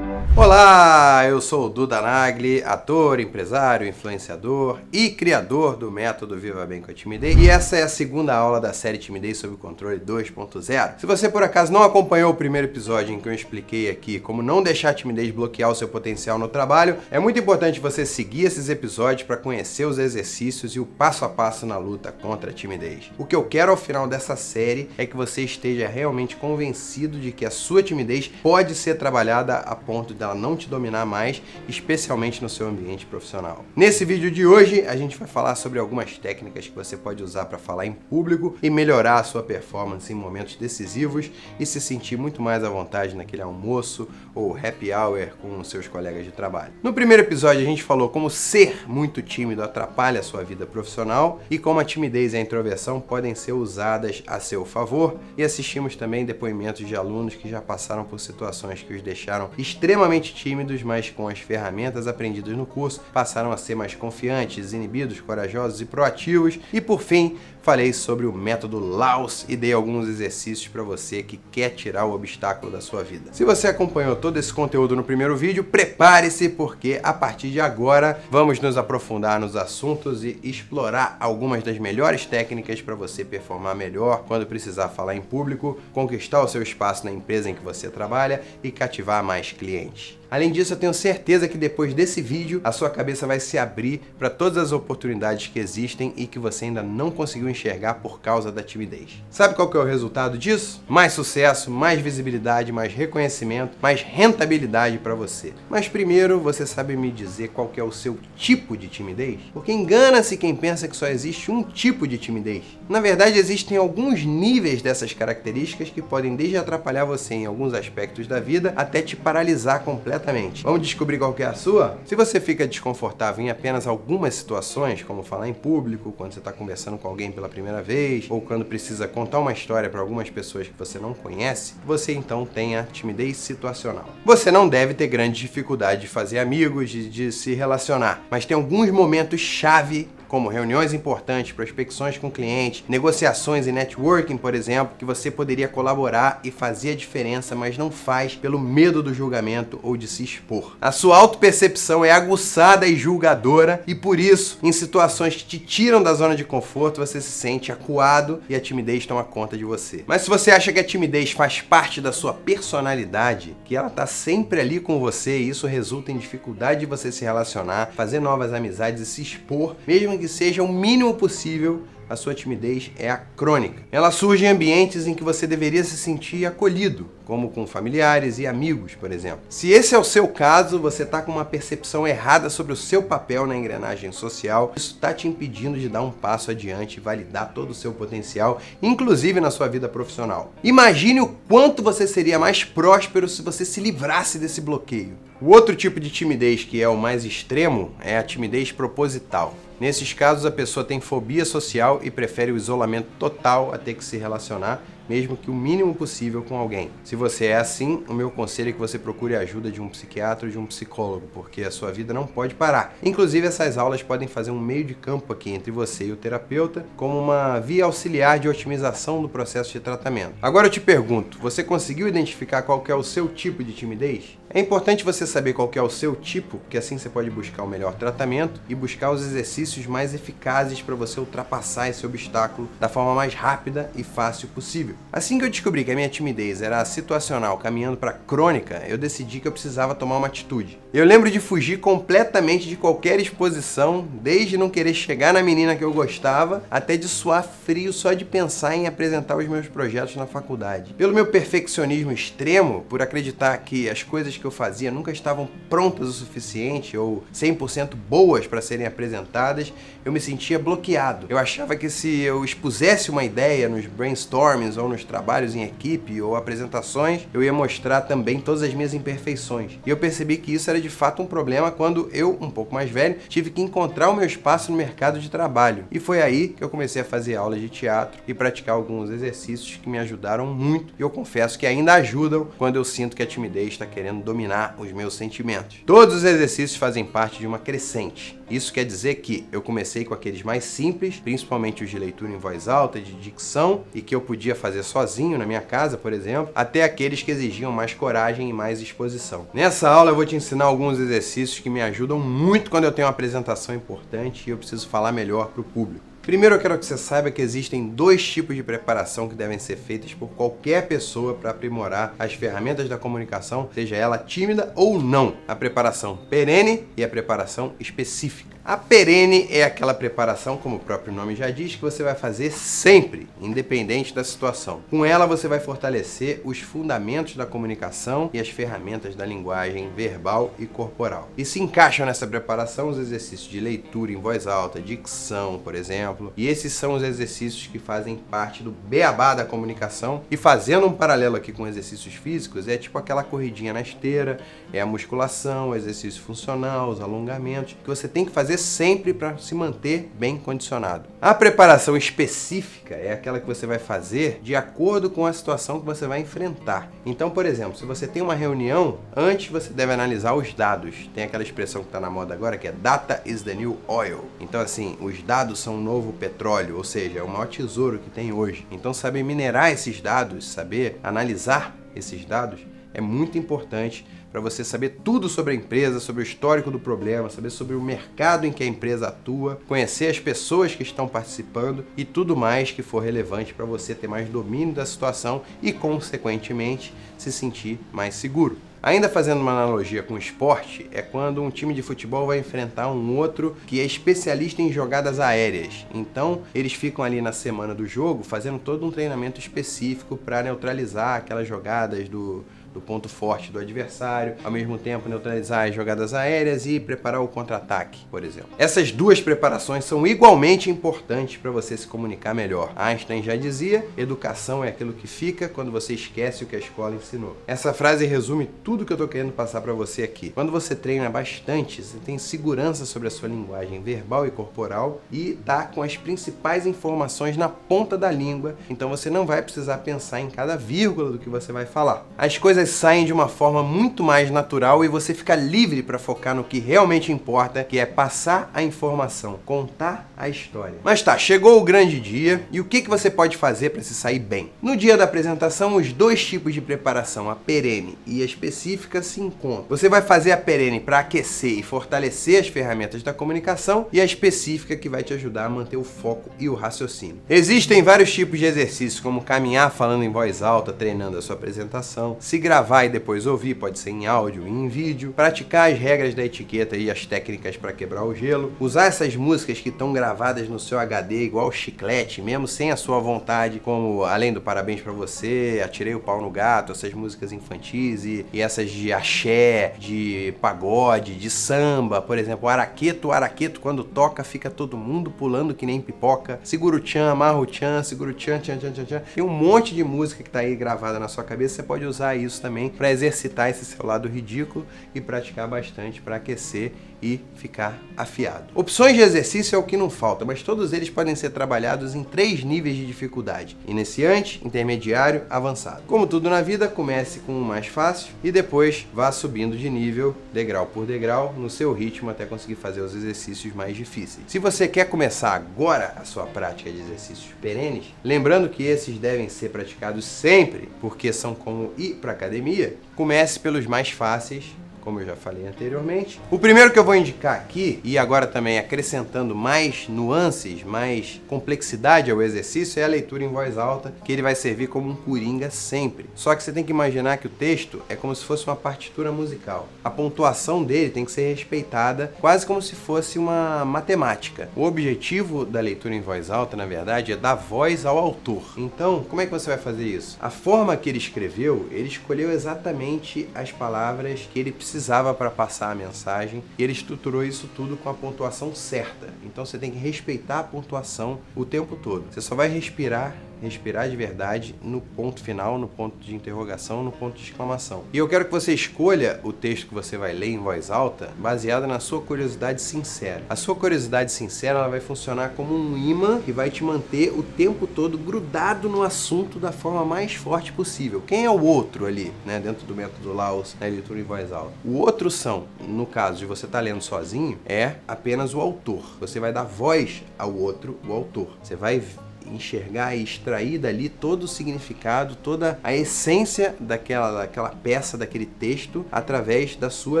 Olá, eu sou o Duda Nagli, ator, empresário, influenciador e criador do método Viva Bem com a Timidez. E essa é a segunda aula da série Timidez sob controle 2.0. Se você por acaso não acompanhou o primeiro episódio em que eu expliquei aqui como não deixar a timidez bloquear o seu potencial no trabalho, é muito importante você seguir esses episódios para conhecer os exercícios e o passo a passo na luta contra a timidez. O que eu quero ao final dessa série é que você esteja realmente convencido de que a sua timidez pode ser trabalhada a ponto de ela não te dominar mais, especialmente no seu ambiente profissional. Nesse vídeo de hoje, a gente vai falar sobre algumas técnicas que você pode usar para falar em público e melhorar a sua performance em momentos decisivos e se sentir muito mais à vontade naquele almoço ou happy hour com os seus colegas de trabalho. No primeiro episódio, a gente falou como ser muito tímido atrapalha a sua vida profissional e como a timidez e a introversão podem ser usadas a seu favor e assistimos também depoimentos de alunos que já passaram por situações que os deixaram extremamente tímidos, mas com as ferramentas aprendidas no curso passaram a ser mais confiantes, inibidos, corajosos e proativos. E por fim, falei sobre o método Laus e dei alguns exercícios para você que quer tirar o obstáculo da sua vida. Se você acompanhou todo esse conteúdo no primeiro vídeo, prepare-se porque a partir de agora vamos nos aprofundar nos assuntos e explorar algumas das melhores técnicas para você performar melhor quando precisar falar em público, conquistar o seu espaço na empresa em que você trabalha e cativar mais clientes. Além disso, eu tenho certeza que depois desse vídeo, a sua cabeça vai se abrir para todas as oportunidades que existem e que você ainda não conseguiu enxergar por causa da timidez. Sabe qual que é o resultado disso? Mais sucesso, mais visibilidade, mais reconhecimento, mais rentabilidade para você. Mas primeiro, você sabe me dizer qual que é o seu tipo de timidez? Porque engana-se quem pensa que só existe um tipo de timidez. Na verdade, existem alguns níveis dessas características que podem desde atrapalhar você em alguns aspectos da vida até te paralisar completamente. Vamos descobrir qual que é a sua? Se você fica desconfortável em apenas algumas situações, como falar em público, quando você está conversando com alguém pela primeira vez, ou quando precisa contar uma história para algumas pessoas que você não conhece, você então tem a timidez situacional. Você não deve ter grande dificuldade de fazer amigos, de se relacionar, mas tem alguns momentos-chave como reuniões importantes, prospecções com clientes, negociações e networking, por exemplo, que você poderia colaborar e fazer a diferença, mas não faz pelo medo do julgamento ou de se expor. A sua autopercepção é aguçada e julgadora e por isso, em situações que te tiram da zona de conforto, você se sente acuado e a timidez toma conta de você. Mas se você acha que a timidez faz parte da sua personalidade, que ela tá sempre ali com você e isso resulta em dificuldade de você se relacionar, fazer novas amizades e se expor, mesmo que seja o mínimo possível, a sua timidez é a crônica. Ela surge em ambientes em que você deveria se sentir acolhido, como com familiares e amigos, por exemplo. Se esse é o seu caso, você está com uma percepção errada sobre o seu papel na engrenagem social, isso está te impedindo de dar um passo adiante e validar todo o seu potencial, inclusive na sua vida profissional. Imagine o quanto você seria mais próspero se você se livrasse desse bloqueio. O outro tipo de timidez, que é o mais extremo, é a timidez proposital. Nesses casos, a pessoa tem fobia social e prefere o isolamento total a ter que se relacionar, mesmo que o mínimo possível com alguém. Se você é assim, o meu conselho é que você procure a ajuda de um psiquiatra ou de um psicólogo, porque a sua vida não pode parar. Inclusive, essas aulas podem fazer um meio de campo aqui entre você e o terapeuta, como uma via auxiliar de otimização do processo de tratamento. Agora eu te pergunto, você conseguiu identificar qual que é o seu tipo de timidez? É importante você saber qual que é o seu tipo, porque assim você pode buscar o melhor tratamento e buscar os exercícios mais eficazes para você ultrapassar esse obstáculo da forma mais rápida e fácil possível. julho. Assim que eu descobri que a minha timidez era situacional caminhando para crônica, eu decidi que eu precisava tomar uma atitude. Eu lembro de fugir completamente de qualquer exposição, desde não querer chegar na menina que eu gostava, até de suar frio só de pensar em apresentar os meus projetos na faculdade. Pelo meu perfeccionismo extremo, por acreditar que as coisas que eu fazia nunca estavam prontas o suficiente ou 100% boas para serem apresentadas, eu me sentia bloqueado. Eu achava que se eu expusesse uma ideia nos brainstormings ou nos trabalhos em equipe ou apresentações, eu ia mostrar também todas as minhas imperfeições. E eu percebi que isso era de fato um problema quando eu, um pouco mais velho, tive que encontrar o meu espaço no mercado de trabalho. E foi aí que eu comecei a fazer aulas de teatro e praticar alguns exercícios que me ajudaram muito, e eu confesso que ainda ajudam quando eu sinto que a timidez está querendo dominar os meus sentimentos. Todos os exercícios fazem parte de uma crescente. Isso quer dizer que eu comecei com aqueles mais simples, principalmente os de leitura em voz alta, de dicção, e que eu podia fazer sozinho na minha casa, por exemplo, até aqueles que exigiam mais coragem e mais exposição. Nessa aula eu vou te ensinar alguns exercícios que me ajudam muito quando eu tenho uma apresentação importante e eu preciso falar melhor para o público. Primeiro eu quero que você saiba que existem dois tipos de preparação que devem ser feitas por qualquer pessoa para aprimorar as ferramentas da comunicação, seja ela tímida ou não. A preparação perene e a preparação específica. A perene é aquela preparação, como o próprio nome já diz, que você vai fazer sempre, independente da situação. Com ela você vai fortalecer os fundamentos da comunicação e as ferramentas da linguagem verbal e corporal. E se encaixam nessa preparação os exercícios de leitura em voz alta, dicção, por exemplo. E esses são os exercícios que fazem parte do beabá da comunicação. E fazendo um paralelo aqui com exercícios físicos, é tipo aquela corridinha na esteira, é a musculação, o exercício funcional, os alongamentos, que você tem que fazer sempre para se manter bem condicionado. A preparação específica é aquela que você vai fazer de acordo com a situação que você vai enfrentar. Então, por exemplo, se você tem uma reunião, antes você deve analisar os dados. Tem aquela expressão que está na moda agora que é "Data is the new oil". Então, assim, os dados são o novo petróleo, ou seja, é o maior tesouro que tem hoje. Então, saber minerar esses dados, saber analisar esses dados é muito importante para você saber tudo sobre a empresa, sobre o histórico do problema, saber sobre o mercado em que a empresa atua, conhecer as pessoas que estão participando e tudo mais que for relevante para você ter mais domínio da situação e, consequentemente, se sentir mais seguro. Ainda fazendo uma analogia com o esporte, é quando um time de futebol vai enfrentar um outro que é especialista em jogadas aéreas. Então, eles ficam ali na semana do jogo fazendo todo um treinamento específico para neutralizar aquelas jogadas do ponto forte do adversário, ao mesmo tempo neutralizar as jogadas aéreas e preparar o contra-ataque, por exemplo. Essas duas preparações são igualmente importantes para você se comunicar melhor. Einstein já dizia: educação é aquilo que fica quando você esquece o que a escola ensinou. Essa frase resume tudo que eu estou querendo passar para você aqui. Quando você treina bastante, você tem segurança sobre a sua linguagem verbal e corporal e tá com as principais informações na ponta da língua, então você não vai precisar pensar em cada vírgula do que você vai falar. As coisas saem de uma forma muito mais natural e você fica livre para focar no que realmente importa, que é passar a informação, contar a história. Mas tá, chegou o grande dia e o que você pode fazer para se sair bem? No dia da apresentação, os dois tipos de preparação, a perene e a específica, se encontram. Você vai fazer a perene para aquecer e fortalecer as ferramentas da comunicação e a específica que vai te ajudar a manter o foco e o raciocínio. Existem vários tipos de exercícios, como caminhar falando em voz alta, treinando a sua apresentação, se gravar e depois ouvir, pode ser em áudio e em vídeo, praticar as regras da etiqueta e as técnicas para quebrar o gelo, usar essas músicas que estão gravadas no seu HD igual chiclete, mesmo sem a sua vontade, como Além do Parabéns Pra Você, Atirei o Pau no Gato, essas músicas infantis e essas de axé, de pagode, de samba, por exemplo, o araqueto quando toca fica todo mundo pulando que nem pipoca, segura o tchan, amarra o tchan, segura o tchan, tchan, tchan, tchan, tchan. Tem um monte de música que tá aí gravada na sua cabeça, você pode usar isso também para exercitar esse seu lado ridículo e praticar bastante para aquecer e ficar afiado. Opções de exercício é o que não falta, mas todos eles podem ser trabalhados em 3 níveis de dificuldade: iniciante, intermediário, avançado. Como tudo na vida, comece com o mais fácil e depois vá subindo de nível, degrau por degrau, no seu ritmo até conseguir fazer os exercícios mais difíceis. Se você quer começar agora a sua prática de exercícios perenes, lembrando que esses devem ser praticados sempre, porque são como ir para academia, comece pelos mais fáceis, como eu já falei anteriormente. O primeiro que eu vou indicar aqui, e agora também acrescentando mais nuances, mais complexidade ao exercício, é a leitura em voz alta, que ele vai servir como um coringa sempre. Só que você tem que imaginar que o texto é como se fosse uma partitura musical. A pontuação dele tem que ser respeitada quase como se fosse uma matemática. O objetivo da leitura em voz alta, na verdade, é dar voz ao autor. Então, como é que você vai fazer isso? A forma que ele escreveu, ele escolheu exatamente as palavras que ele precisava para passar a mensagem e ele estruturou isso tudo com a pontuação certa. Então você tem que respeitar a pontuação o tempo todo. Você só vai respirar de verdade no ponto final, no ponto de interrogação, no ponto de exclamação. E eu quero que você escolha o texto que você vai ler em voz alta baseado na sua curiosidade sincera. A sua curiosidade sincera, ela vai funcionar como um imã que vai te manter o tempo todo grudado no assunto da forma mais forte possível. Quem é o outro ali, né, dentro do método Laos, na leitura em voz alta? O outro são, no caso de você estar lendo sozinho, é apenas o autor. Você vai dar voz ao outro, o autor. Você vai enxergar e extrair dali todo o significado, toda a essência daquela peça, daquele texto, através da sua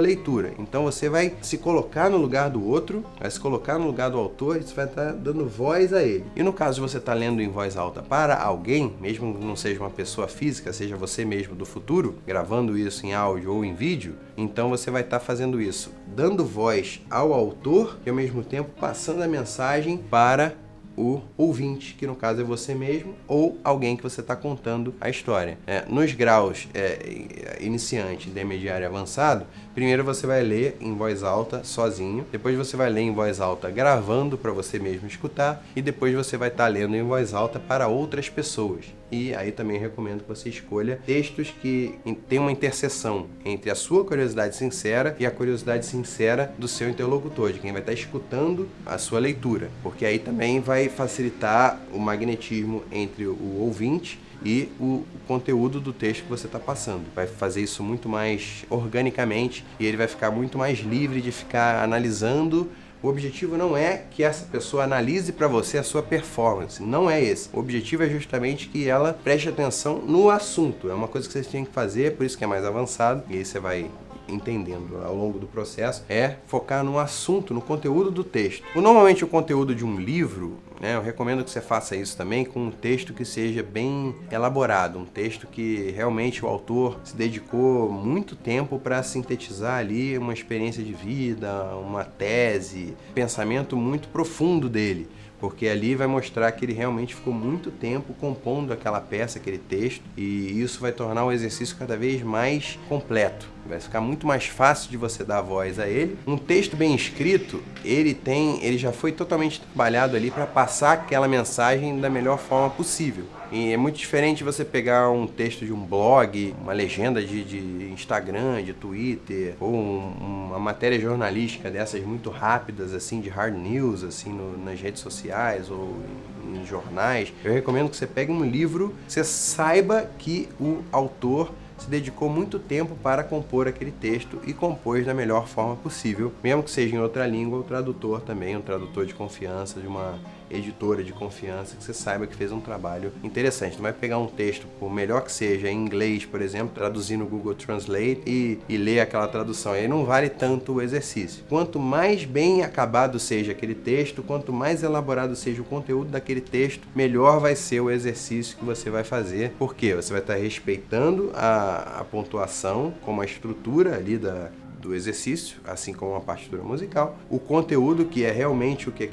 leitura. Então você vai se colocar no lugar do outro, vai se colocar no lugar do autor e você vai estar dando voz a ele. E no caso de você estar lendo em voz alta para alguém, mesmo que não seja uma pessoa física, seja você mesmo do futuro, gravando isso em áudio ou em vídeo, então você vai estar fazendo isso, dando voz ao autor e ao mesmo tempo passando a mensagem para o ouvinte, que no caso é você mesmo ou alguém que você está contando a história. Nos graus iniciante, intermediário e avançado, primeiro você vai ler em voz alta sozinho, depois você vai ler em voz alta gravando para você mesmo escutar e depois você vai estar lendo em voz alta para outras pessoas. E aí também recomendo que você escolha textos que tem uma interseção entre a sua curiosidade sincera e a curiosidade sincera do seu interlocutor, de quem vai estar escutando a sua leitura, porque aí também vai facilitar o magnetismo entre o ouvinte e o conteúdo do texto que você está passando. Vai fazer isso muito mais organicamente e ele vai ficar muito mais livre de ficar analisando. O objetivo não é que essa pessoa analise para você a sua performance, não é esse. O objetivo é justamente que ela preste atenção no assunto. É uma coisa que vocês têm que fazer, por isso que é mais avançado, e aí você vai entendendo ao longo do processo, é focar no assunto, no conteúdo do texto. Normalmente o conteúdo de um livro, né, eu recomendo que você faça isso também com um texto que seja bem elaborado, um texto que realmente o autor se dedicou muito tempo para sintetizar ali uma experiência de vida, uma tese, pensamento muito profundo dele. Porque ali vai mostrar que ele realmente ficou muito tempo compondo aquela peça, aquele texto, e isso vai tornar o exercício cada vez mais completo. Vai ficar muito mais fácil de você dar voz a ele. Um texto bem escrito, ele já foi totalmente trabalhado ali para passar aquela mensagem da melhor forma possível. E é muito diferente você pegar um texto de um blog, uma legenda de Instagram, de Twitter, ou uma matéria jornalística dessas muito rápidas, assim, de hard news, assim, nas redes sociais ou em jornais. Eu recomendo que você pegue um livro, você saiba que o autor se dedicou muito tempo para compor aquele texto e compôs da melhor forma possível, mesmo que seja em outra língua, o tradutor também, um tradutor de confiança, de uma editora de confiança, que você saiba que fez um trabalho interessante. Não vai pegar um texto, por melhor que seja, em inglês, por exemplo, traduzir no Google Translate e ler aquela tradução. Aí não vale tanto o exercício. Quanto mais bem acabado seja aquele texto, quanto mais elaborado seja o conteúdo daquele texto, melhor vai ser o exercício que você vai fazer, porque você vai estar respeitando a pontuação, como a estrutura ali do exercício, assim como a partitura musical, o conteúdo que é realmente o que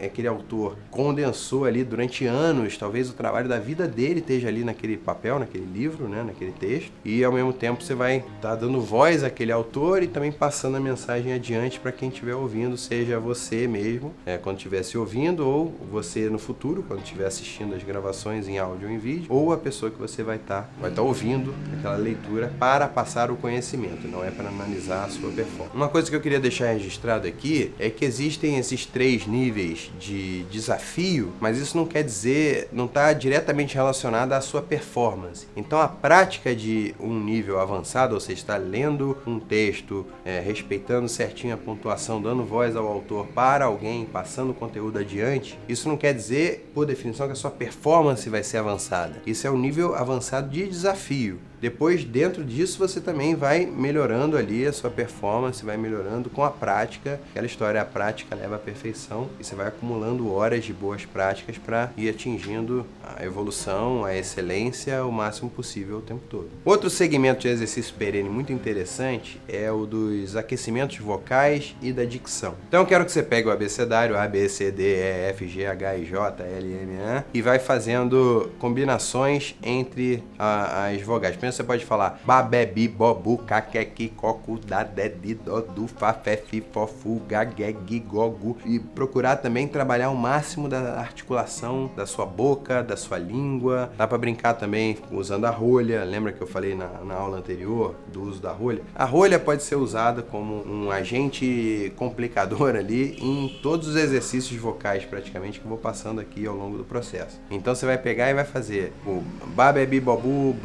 aquele autor condensou ali durante anos, talvez o trabalho da vida dele esteja ali naquele papel, naquele livro, né, naquele texto, e ao mesmo tempo você vai estar dando voz àquele autor e também passando a mensagem adiante para quem estiver ouvindo, seja você mesmo, quando estiver se ouvindo, ou você no futuro, quando estiver assistindo as gravações em áudio ou em vídeo, ou a pessoa que você vai estar ouvindo aquela leitura para passar o conhecimento, não é para analisar a sua performance. Uma coisa que eu queria deixar registrado aqui é que existem esses 3 níveis de desafio, mas isso não quer dizer, não está diretamente relacionado à sua performance. Então a prática de um nível avançado, ou seja, está lendo um texto, respeitando certinho a pontuação, dando voz ao autor para alguém, passando o conteúdo adiante, isso não quer dizer, por definição, que a sua performance vai ser avançada. Isso é um nível avançado de desafio. Depois, dentro disso, você também vai melhorando ali a sua performance, vai melhorando com a prática. Aquela história, a prática leva à perfeição, e você vai acumulando horas de boas práticas para ir atingindo a evolução, a excelência o máximo possível o tempo todo. Outro segmento de exercício perene muito interessante é o dos aquecimentos vocais e da dicção. Então eu quero que você pegue o abecedário A, B, C, D, E, F, G, H, I, J, L, M, N e vai fazendo combinações entre as vogais. Primeiro você pode falar ba, be, bi, bo, bu, ca, que, ki, co, cu, da, de, di, do, du, fa, fe, fi, fo, fu, ga, ge, gi, go, gu. E procurar também trabalhar o máximo da articulação da sua boca, da sua língua. Dá para brincar também usando a rolha. Lembra que eu falei na aula anterior do uso da rolha? A rolha pode ser usada como um agente complicador ali em todos os exercícios vocais praticamente que eu vou passando aqui ao longo do processo. Então você vai pegar e vai fazer o ba, be, bi, bo, bu,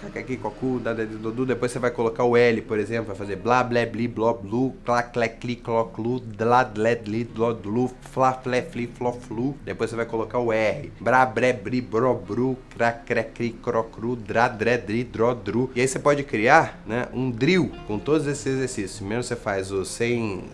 kakaki, cocu, da, de, do, depois você vai colocar o L, por exemplo, vai fazer blá, blé, bli, bló, blu, clá, clé, cli, cló, clu, dlá, dlé, dli, dló, dlu, flá, flé, fli, fló, flu. Depois você vai colocar o R, brá, bré, bri, bro, bru, crá, cré, cri, cro, cru, drá, dré, dri, dró, dru. E aí você pode criar, né, um drill com todos esses exercícios. Primeiro você faz o sem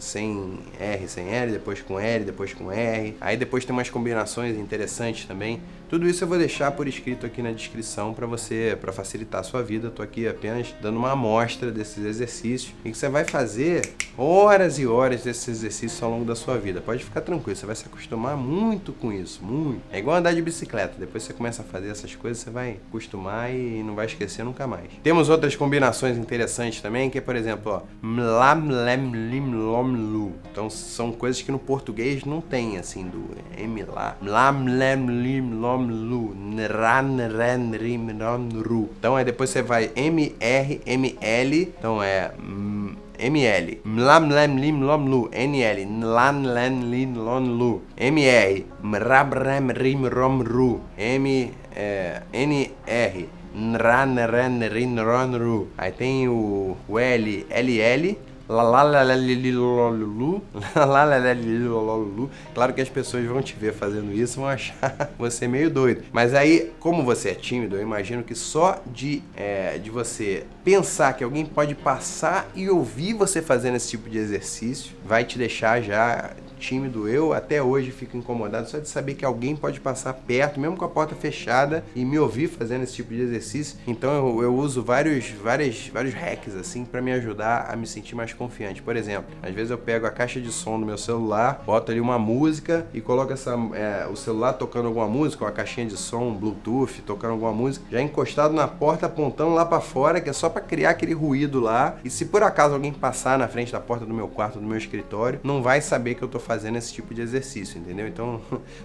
R, sem L, depois com L, depois com R. Aí depois tem umas combinações interessantes também. Tudo isso eu vou deixar por escrito aqui na descrição para facilitar a sua vida. Eu tô aqui apenas dando uma amostra desses exercícios e que você vai fazer horas e horas desses exercícios ao longo da sua vida. Pode ficar tranquilo, você vai se acostumar muito com isso, muito. É igual andar de bicicleta, depois você começa a fazer essas coisas, você vai acostumar e não vai esquecer nunca mais. Temos outras combinações interessantes também, que é, por exemplo, ó, mlam, lem, lim, lom, lu. Então são coisas que no português não tem, assim, do M lá. Mlam, lem, lim, lom, lu, ran, ren, rim, ron, ru. Então aí depois você vai M, R, M, L. Então é ML, mlam, lem, lim, lom, lu. NL, nlan, len, lin, lon, lu. MR, mrab, rem, rim, rom, ru. NR, nran, ren, rin, ron, ru. Aí tem o L, LL. Claro que as pessoas vão te ver fazendo isso, vão achar você meio doido. Mas aí, como você é tímido, eu imagino que só de você pensar que alguém pode passar e ouvir você fazendo esse tipo de exercício vai te deixar já tímido. Eu até hoje fico incomodado só de saber que alguém pode passar perto, mesmo com a porta fechada, e me ouvir fazendo esse tipo de exercício. Então eu uso vários hacks assim para me ajudar a me sentir mais confiante. Por exemplo, às vezes eu pego a caixa de som do meu celular, boto ali uma música e coloco o celular tocando alguma música, ou a caixinha de som, Bluetooth, tocando alguma música, já encostado na porta, apontando lá para fora, que é só para criar aquele ruído lá. E se por acaso alguém passar na frente da porta do meu quarto, do meu escritório, não vai saber que eu tô fazendo esse tipo de exercício, entendeu? Então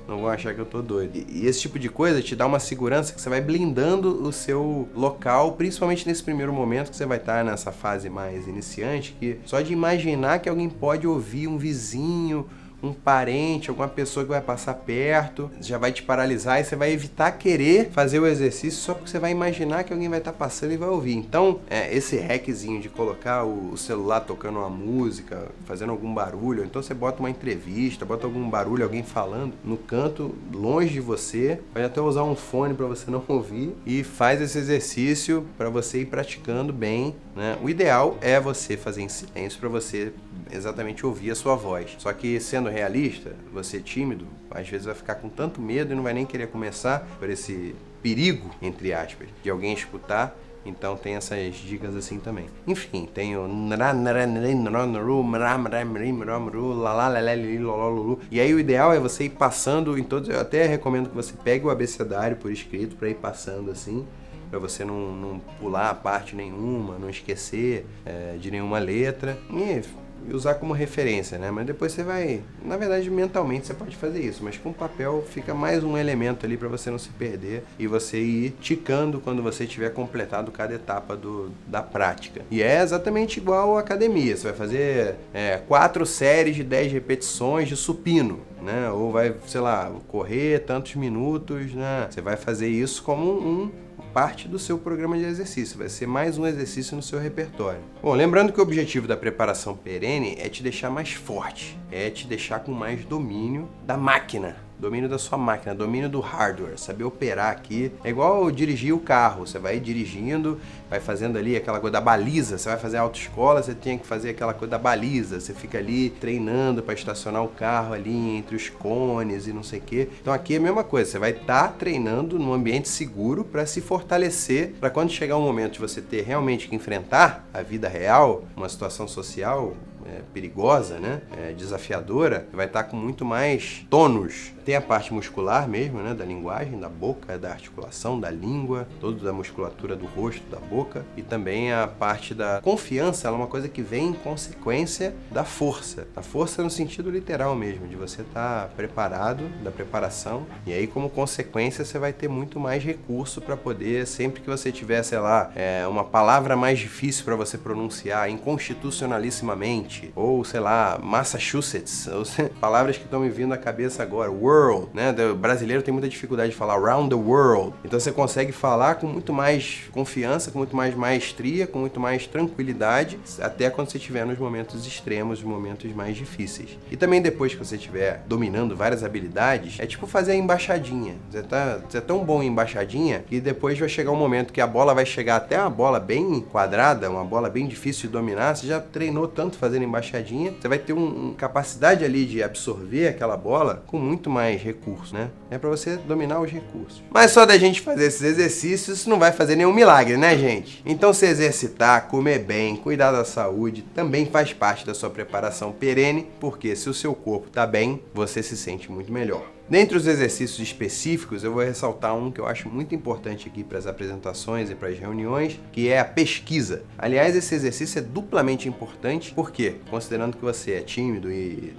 não vão achar que eu tô doido. E esse tipo de coisa te dá uma segurança que você vai blindando o seu local, principalmente nesse primeiro momento que você vai estar nessa fase mais iniciante, que só de imaginar que alguém pode ouvir um vizinho, um parente, alguma pessoa que vai passar perto, já vai te paralisar e você vai evitar querer fazer o exercício só porque você vai imaginar que alguém vai estar passando e vai ouvir. Então, esse hackzinho de colocar o celular tocando uma música, fazendo algum barulho, ou então você bota uma entrevista, bota algum barulho, alguém falando no canto, longe de você, pode até usar um fone para você não ouvir e faz esse exercício para você ir praticando bem, né? O ideal é você fazer em silêncio para você exatamente ouvir a sua voz. Só que sendo realista, você tímido, às vezes vai ficar com tanto medo e não vai nem querer começar por esse perigo, entre aspas, de alguém escutar. Então tem essas dicas assim também. Enfim, tem o e aí o ideal é você ir passando em todos. Eu até recomendo que você pegue o abecedário por escrito para ir passando assim, para você não pular a parte nenhuma, não esquecer de nenhuma letra e usar como referência, né? Mas depois você vai, na verdade, mentalmente você pode fazer isso, mas com papel fica mais um elemento ali para você não se perder e você ir ticando quando você tiver completado cada etapa da prática. E é exatamente igual à academia, você vai fazer 4 séries de 10 repetições de supino, né? Ou vai, sei lá, correr tantos minutos, né? Você vai fazer isso como parte do seu programa de exercício, vai ser mais um exercício no seu repertório. Bom, lembrando que o objetivo da preparação perene é te deixar mais forte, é te deixar com mais domínio da máquina, domínio da sua máquina, domínio do hardware, saber operar aqui. É igual dirigir o carro, você vai dirigindo, vai fazendo ali aquela coisa da baliza, você vai fazer autoescola, você tem que fazer aquela coisa da baliza, você fica ali treinando para estacionar o carro ali entre os cones e não sei o quê. Então aqui é a mesma coisa, você vai estar treinando num ambiente seguro para se fortalecer, para quando chegar um momento de você ter realmente que enfrentar a vida real, uma situação social perigosa, né? Desafiadora, vai estar com muito mais tônus. Tem a parte muscular mesmo, né? Da linguagem, da boca, da articulação, da língua, toda da musculatura do rosto, da boca, e também a parte da confiança, ela é uma coisa que vem em consequência da força. A força no sentido literal mesmo, de você estar preparado, da preparação, e aí como consequência você vai ter muito mais recurso para poder, sempre que você tiver, sei lá, uma palavra mais difícil para você pronunciar, inconstitucionalissimamente, ou sei lá, Massachusetts, ou palavras que estão me vindo à cabeça agora, world, né? O brasileiro tem muita dificuldade de falar around the world, então você consegue falar com muito mais confiança, com muito mais maestria, com muito mais tranquilidade, até quando você estiver nos momentos extremos, nos momentos mais difíceis. E também depois que você estiver dominando várias habilidades, é tipo fazer a embaixadinha. Você é tão bom em embaixadinha que depois vai chegar um momento que a bola vai chegar até uma bola bem quadrada, uma bola bem difícil de dominar, você já treinou tanto fazendo embaixadinha, você vai ter uma capacidade ali de absorver aquela bola com muito mais recursos, né? É para você dominar os recursos. Mas só da gente fazer esses exercícios, isso não vai fazer nenhum milagre, né, gente? Então se exercitar, comer bem, cuidar da saúde, também faz parte da sua preparação perene, porque se o seu corpo tá bem, você se sente muito melhor. Dentre os exercícios específicos, eu vou ressaltar um que eu acho muito importante aqui para as apresentações e para as reuniões, que é a pesquisa. Aliás, esse exercício é duplamente importante, porque, considerando que você é tímido e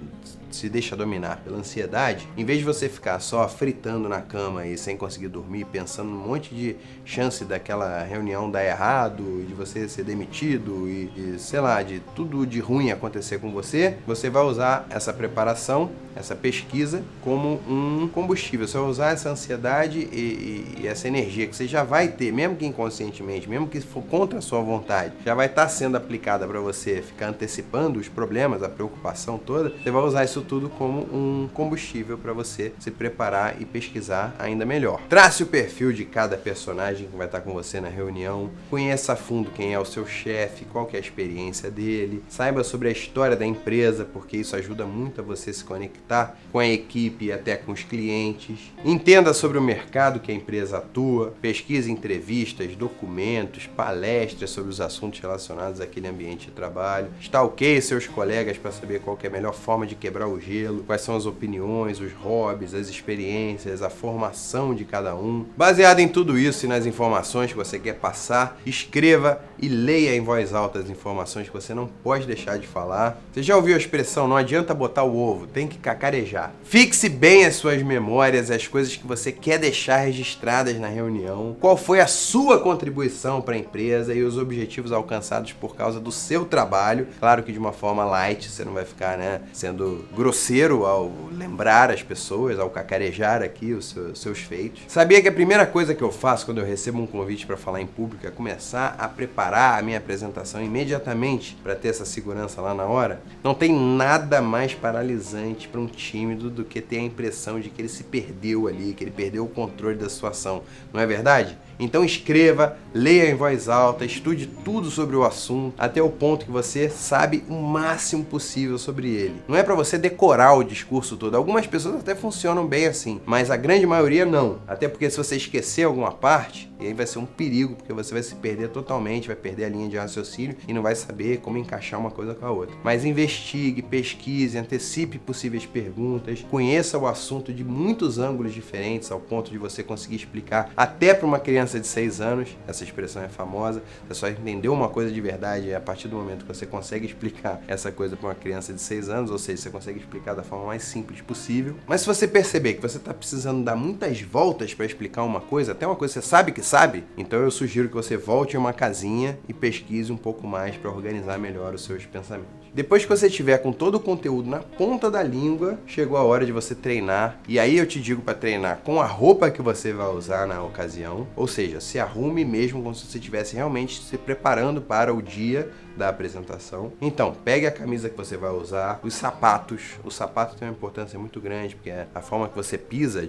se deixa dominar pela ansiedade, em vez de você ficar só fritando na cama e sem conseguir dormir, pensando num monte de chance daquela reunião dar errado, de você ser demitido e sei lá, de tudo de ruim acontecer com você, você vai usar essa preparação, essa pesquisa como um combustível. Você vai usar essa ansiedade e essa energia que você já vai ter, mesmo que inconscientemente, mesmo que for contra a sua vontade, já vai estar sendo aplicada para você ficar antecipando os problemas, a preocupação toda. Você vai usar isso tudo como um combustível para você se preparar e pesquisar ainda melhor. Trace o perfil de cada personagem que vai estar com você na reunião, conheça a fundo quem é o seu chefe, qual que é a experiência dele, saiba sobre a história da empresa, porque isso ajuda muito a você se conectar com a equipe e até com os clientes. Entenda sobre o mercado que a empresa atua, pesquise entrevistas, documentos, palestras sobre os assuntos relacionados àquele ambiente de trabalho, stalkeie seus colegas para saber qual que é a melhor forma de quebrar o gelo, quais são as opiniões, os hobbies, as experiências, a formação de cada um. Baseado em tudo isso e nas informações que você quer passar, escreva e leia em voz alta as informações que você não pode deixar de falar. Você já ouviu a expressão, não adianta botar o ovo, tem que cacarejar. Fixe bem as suas memórias, as coisas que você quer deixar registradas na reunião, qual foi a sua contribuição para a empresa e os objetivos alcançados por causa do seu trabalho. Claro que de uma forma light, você não vai ficar, sendo grosseiro ao lembrar as pessoas, ao cacarejar aqui os seus feitos. Sabia que a primeira coisa que eu faço quando eu recebo um convite para falar em público é começar a preparar a minha apresentação imediatamente para ter essa segurança lá na hora? Não tem nada mais paralisante para um tímido do que ter a impressão de que ele se perdeu ali, que ele perdeu o controle da situação. Não é verdade? Então escreva, leia em voz alta, estude tudo sobre o assunto, até o ponto que você sabe o máximo possível sobre ele. Não é para você decorar o discurso todo. Algumas pessoas até funcionam bem assim, mas a grande maioria não. Até porque se você esquecer alguma parte, aí vai ser um perigo, porque você vai se perder totalmente, vai perder a linha de raciocínio e não vai saber como encaixar uma coisa com a outra. Mas investigue, pesquise, antecipe possíveis perguntas, conheça o assunto de muitos ângulos diferentes, ao ponto de você conseguir explicar até para uma criança de 6 anos, essa expressão é famosa, você só entendeu uma coisa de verdade a partir do momento que você consegue explicar essa coisa para uma criança de 6 anos, ou seja, você consegue explicar da forma mais simples possível. Mas se você perceber que você está precisando dar muitas voltas para explicar uma coisa, até uma coisa que você sabe que sabe, então eu sugiro que você volte a uma casinha e pesquise um pouco mais para organizar melhor os seus pensamentos. Depois que você tiver com todo o conteúdo na ponta da língua, chegou a hora de você treinar. E aí eu te digo para treinar com a roupa que você vai usar na ocasião, ou seja, se arrume mesmo como se você estivesse realmente se preparando para o dia da apresentação. Então, pegue a camisa que você vai usar, os sapatos. O sapato tem uma importância muito grande, porque a forma que você pisa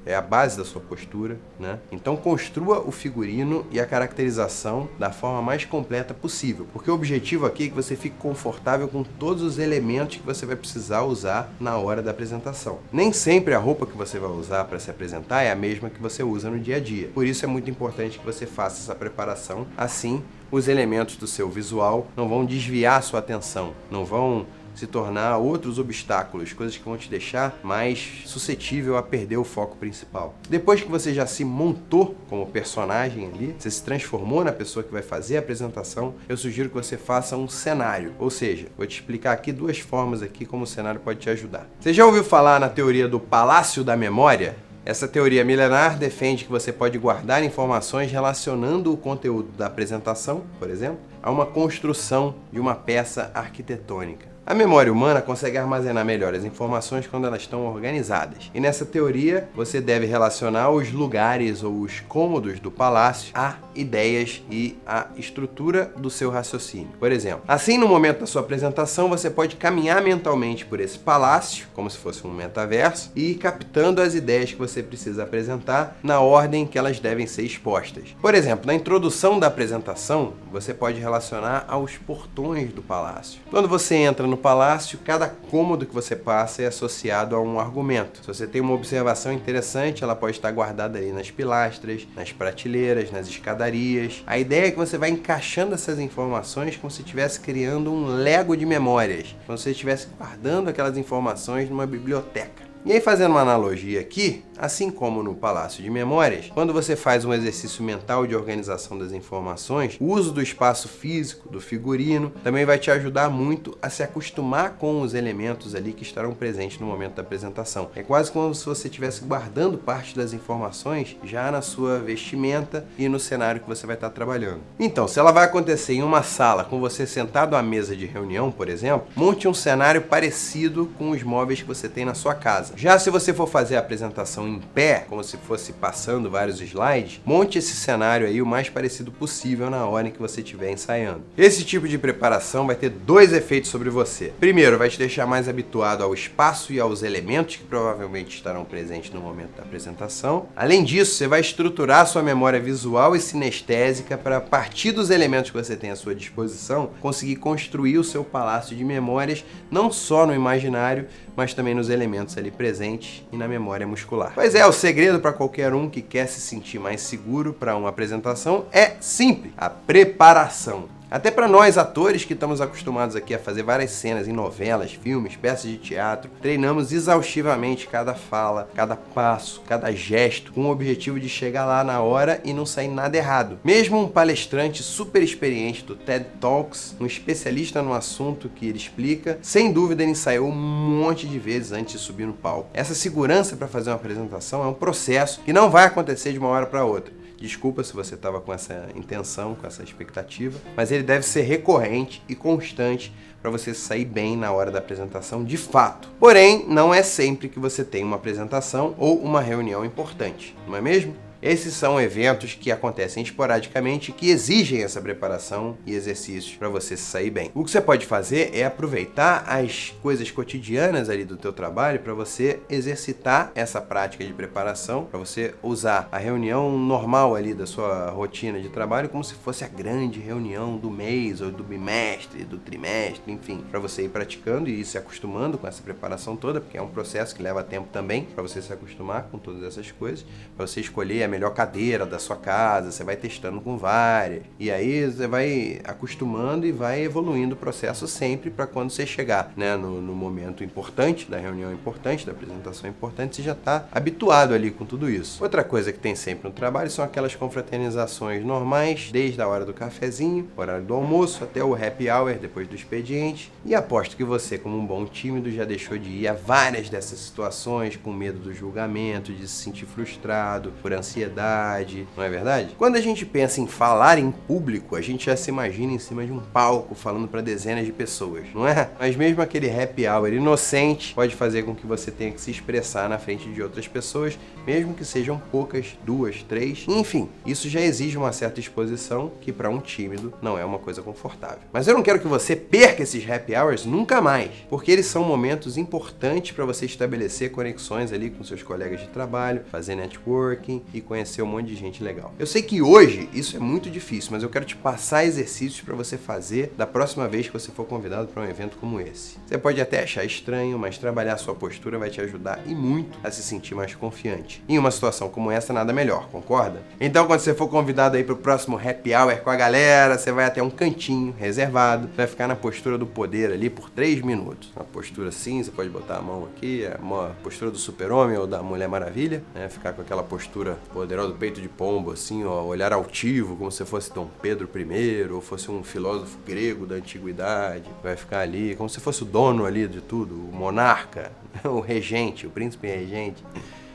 é a base da sua postura, né? Então, construa o figurino e a caracterização da forma mais completa possível, porque o objetivo aqui é que você fique confortável com todos os elementos que você vai precisar usar na hora da apresentação. Nem sempre a roupa que você vai usar para se apresentar é a mesma que você usa no dia a dia. Por isso é muito importante que você faça essa preparação, assim os elementos do seu visual não vão desviar a sua atenção, não vão se tornar outros obstáculos, coisas que vão te deixar mais suscetível a perder o foco principal. Depois que você já se montou como personagem ali, você se transformou na pessoa que vai fazer a apresentação, eu sugiro que você faça um cenário. Ou seja, vou te explicar aqui duas formas aqui como o cenário pode te ajudar. Você já ouviu falar na teoria do Palácio da Memória? Essa teoria milenar defende que você pode guardar informações relacionando o conteúdo da apresentação, por exemplo, a uma construção de uma peça arquitetônica. A memória humana consegue armazenar melhor as informações quando elas estão organizadas. E nessa teoria, você deve relacionar os lugares ou os cômodos do palácio a ideias e a estrutura do seu raciocínio. Por exemplo, assim no momento da sua apresentação, você pode caminhar mentalmente por esse palácio, como se fosse um metaverso, e ir captando as ideias que você precisa apresentar na ordem que elas devem ser expostas. Por exemplo, na introdução da apresentação, você pode relacionar aos portões do palácio. Quando você entra no palácio, cada cômodo que você passa é associado a um argumento. Se você tem uma observação interessante, ela pode estar guardada ali nas pilastras, nas prateleiras, nas escadarias. A ideia é que você vai encaixando essas informações como se estivesse criando um Lego de memórias, como se você estivesse guardando aquelas informações numa biblioteca. E aí, fazendo uma analogia aqui, assim como no Palácio de Memórias, quando você faz um exercício mental de organização das informações, o uso do espaço físico, do figurino, também vai te ajudar muito a se acostumar com os elementos ali que estarão presentes no momento da apresentação. É quase como se você estivesse guardando parte das informações já na sua vestimenta e no cenário que você vai estar trabalhando. Então, se ela vai acontecer em uma sala com você sentado à mesa de reunião, por exemplo, monte um cenário parecido com os móveis que você tem na sua casa. Já se você for fazer a apresentação em pé, como se fosse passando vários slides, monte esse cenário aí o mais parecido possível na hora em que você estiver ensaiando. Esse tipo de preparação vai ter dois efeitos sobre você. Primeiro, vai te deixar mais habituado ao espaço e aos elementos que provavelmente estarão presentes no momento da apresentação. Além disso, você vai estruturar sua memória visual e sinestésica para, a partir dos elementos que você tem à sua disposição, conseguir construir o seu palácio de memórias, não só no imaginário, mas também nos elementos ali presentes e na memória muscular. Pois é, o segredo para qualquer um que quer se sentir mais seguro para uma apresentação é simples: a preparação. Até para nós, atores que estamos acostumados aqui a fazer várias cenas em novelas, filmes, peças de teatro, treinamos exaustivamente cada fala, cada passo, cada gesto, com o objetivo de chegar lá na hora e não sair nada errado. Mesmo um palestrante super experiente do TED Talks, um especialista no assunto que ele explica, sem dúvida ele ensaiou um monte de vezes antes de subir no palco. Essa segurança para fazer uma apresentação é um processo que não vai acontecer de uma hora para outra. Desculpa se você estava com essa intenção, com essa expectativa, mas ele deve ser recorrente e constante para você sair bem na hora da apresentação de fato. Porém, não é sempre que você tem uma apresentação ou uma reunião importante, não é mesmo? Esses são eventos que acontecem esporadicamente, que exigem essa preparação e exercícios para você se sair bem. O que você pode fazer é aproveitar as coisas cotidianas ali do teu trabalho para você exercitar essa prática de preparação, para você usar a reunião normal ali da sua rotina de trabalho como se fosse a grande reunião do mês ou do bimestre, do trimestre, enfim, para você ir praticando e ir se acostumando com essa preparação toda, porque é um processo que leva tempo também para você se acostumar com todas essas coisas, para você escolher a melhor cadeira da sua casa, você vai testando com várias, e aí você vai acostumando e vai evoluindo o processo sempre para quando você chegar, né, no momento importante, da reunião importante, da apresentação importante, você já está habituado ali com tudo isso. Outra coisa que tem sempre no trabalho são aquelas confraternizações normais, desde a hora do cafezinho, horário do almoço, até o happy hour depois do expediente, e aposto que você, como um bom tímido, já deixou de ir a várias dessas situações com medo do julgamento, de se sentir frustrado, por ansiedade, ansiedade, não é verdade? Quando a gente pensa em falar em público, a gente já se imagina em cima de um palco falando para dezenas de pessoas, não é? Mas mesmo aquele happy hour inocente pode fazer com que você tenha que se expressar na frente de outras pessoas, mesmo que sejam poucas, 2, 3, enfim, isso já exige uma certa exposição que para um tímido não é uma coisa confortável. Mas eu não quero que você perca esses happy hours nunca mais, porque eles são momentos importantes para você estabelecer conexões ali com seus colegas de trabalho, fazer networking e conhecer um monte de gente legal. Eu sei que hoje isso é muito difícil, mas eu quero te passar exercícios para você fazer da próxima vez que você for convidado para um evento como esse. Você pode até achar estranho, mas trabalhar sua postura vai te ajudar e muito a se sentir mais confiante. Em uma situação como essa, nada melhor, concorda? Então, quando você for convidado aí para o próximo happy hour com a galera, você vai até um cantinho reservado, vai ficar na postura do poder ali por 3 minutos. Uma postura assim, você pode botar a mão aqui, uma postura do super-homem ou da Mulher Maravilha, né? Ficar com aquela postura poderosa do peito de pombo, assim, ó, olhar altivo, como se fosse Dom Pedro I, ou fosse um filósofo grego da antiguidade. Vai ficar ali, como se fosse o dono ali de tudo, o monarca, o regente, o príncipe regente.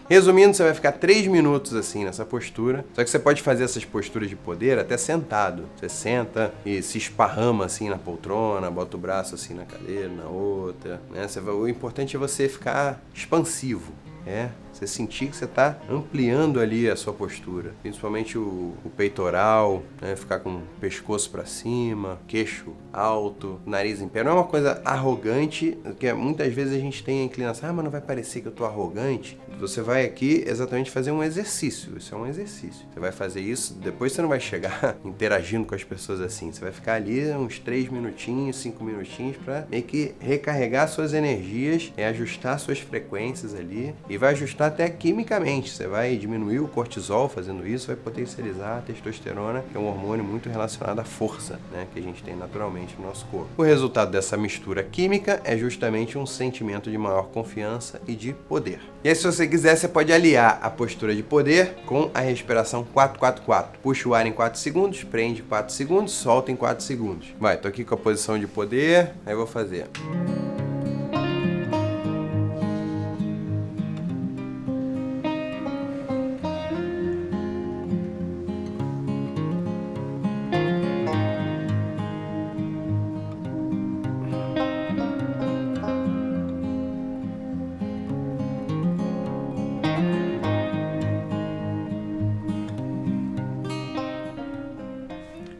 Resumindo, você vai ficar 3 minutos assim nessa postura, só que você pode fazer essas posturas de poder até sentado. Você senta e se esparrama assim na poltrona, bota o braço assim na cadeira, na outra, né? O importante é você ficar expansivo, você sentir que você está ampliando ali a sua postura, principalmente o peitoral, né? Ficar com o pescoço para cima, queixo alto, nariz em pé. Não é uma coisa arrogante, porque muitas vezes a gente tem a inclinação, mas não vai parecer que eu tô arrogante. Você vai aqui exatamente fazer um exercício, isso é um exercício. Você vai fazer isso, depois você não vai chegar interagindo com as pessoas assim, você vai ficar ali uns 3 minutinhos, 5 minutinhos para meio que recarregar suas energias, ajustar suas frequências ali e vai ajustar até quimicamente. Você vai diminuir o cortisol fazendo isso, vai potencializar a testosterona, que é um hormônio muito relacionado à força, né, que a gente tem naturalmente no nosso corpo. O resultado dessa mistura química é justamente um sentimento de maior confiança e de poder. E aí, se você quiser, você pode aliar a postura de poder com a respiração 4-4-4. Puxa o ar em 4 segundos, prende 4 segundos, solta em 4 segundos. Vai, tô aqui com a posição de poder, aí eu vou fazer.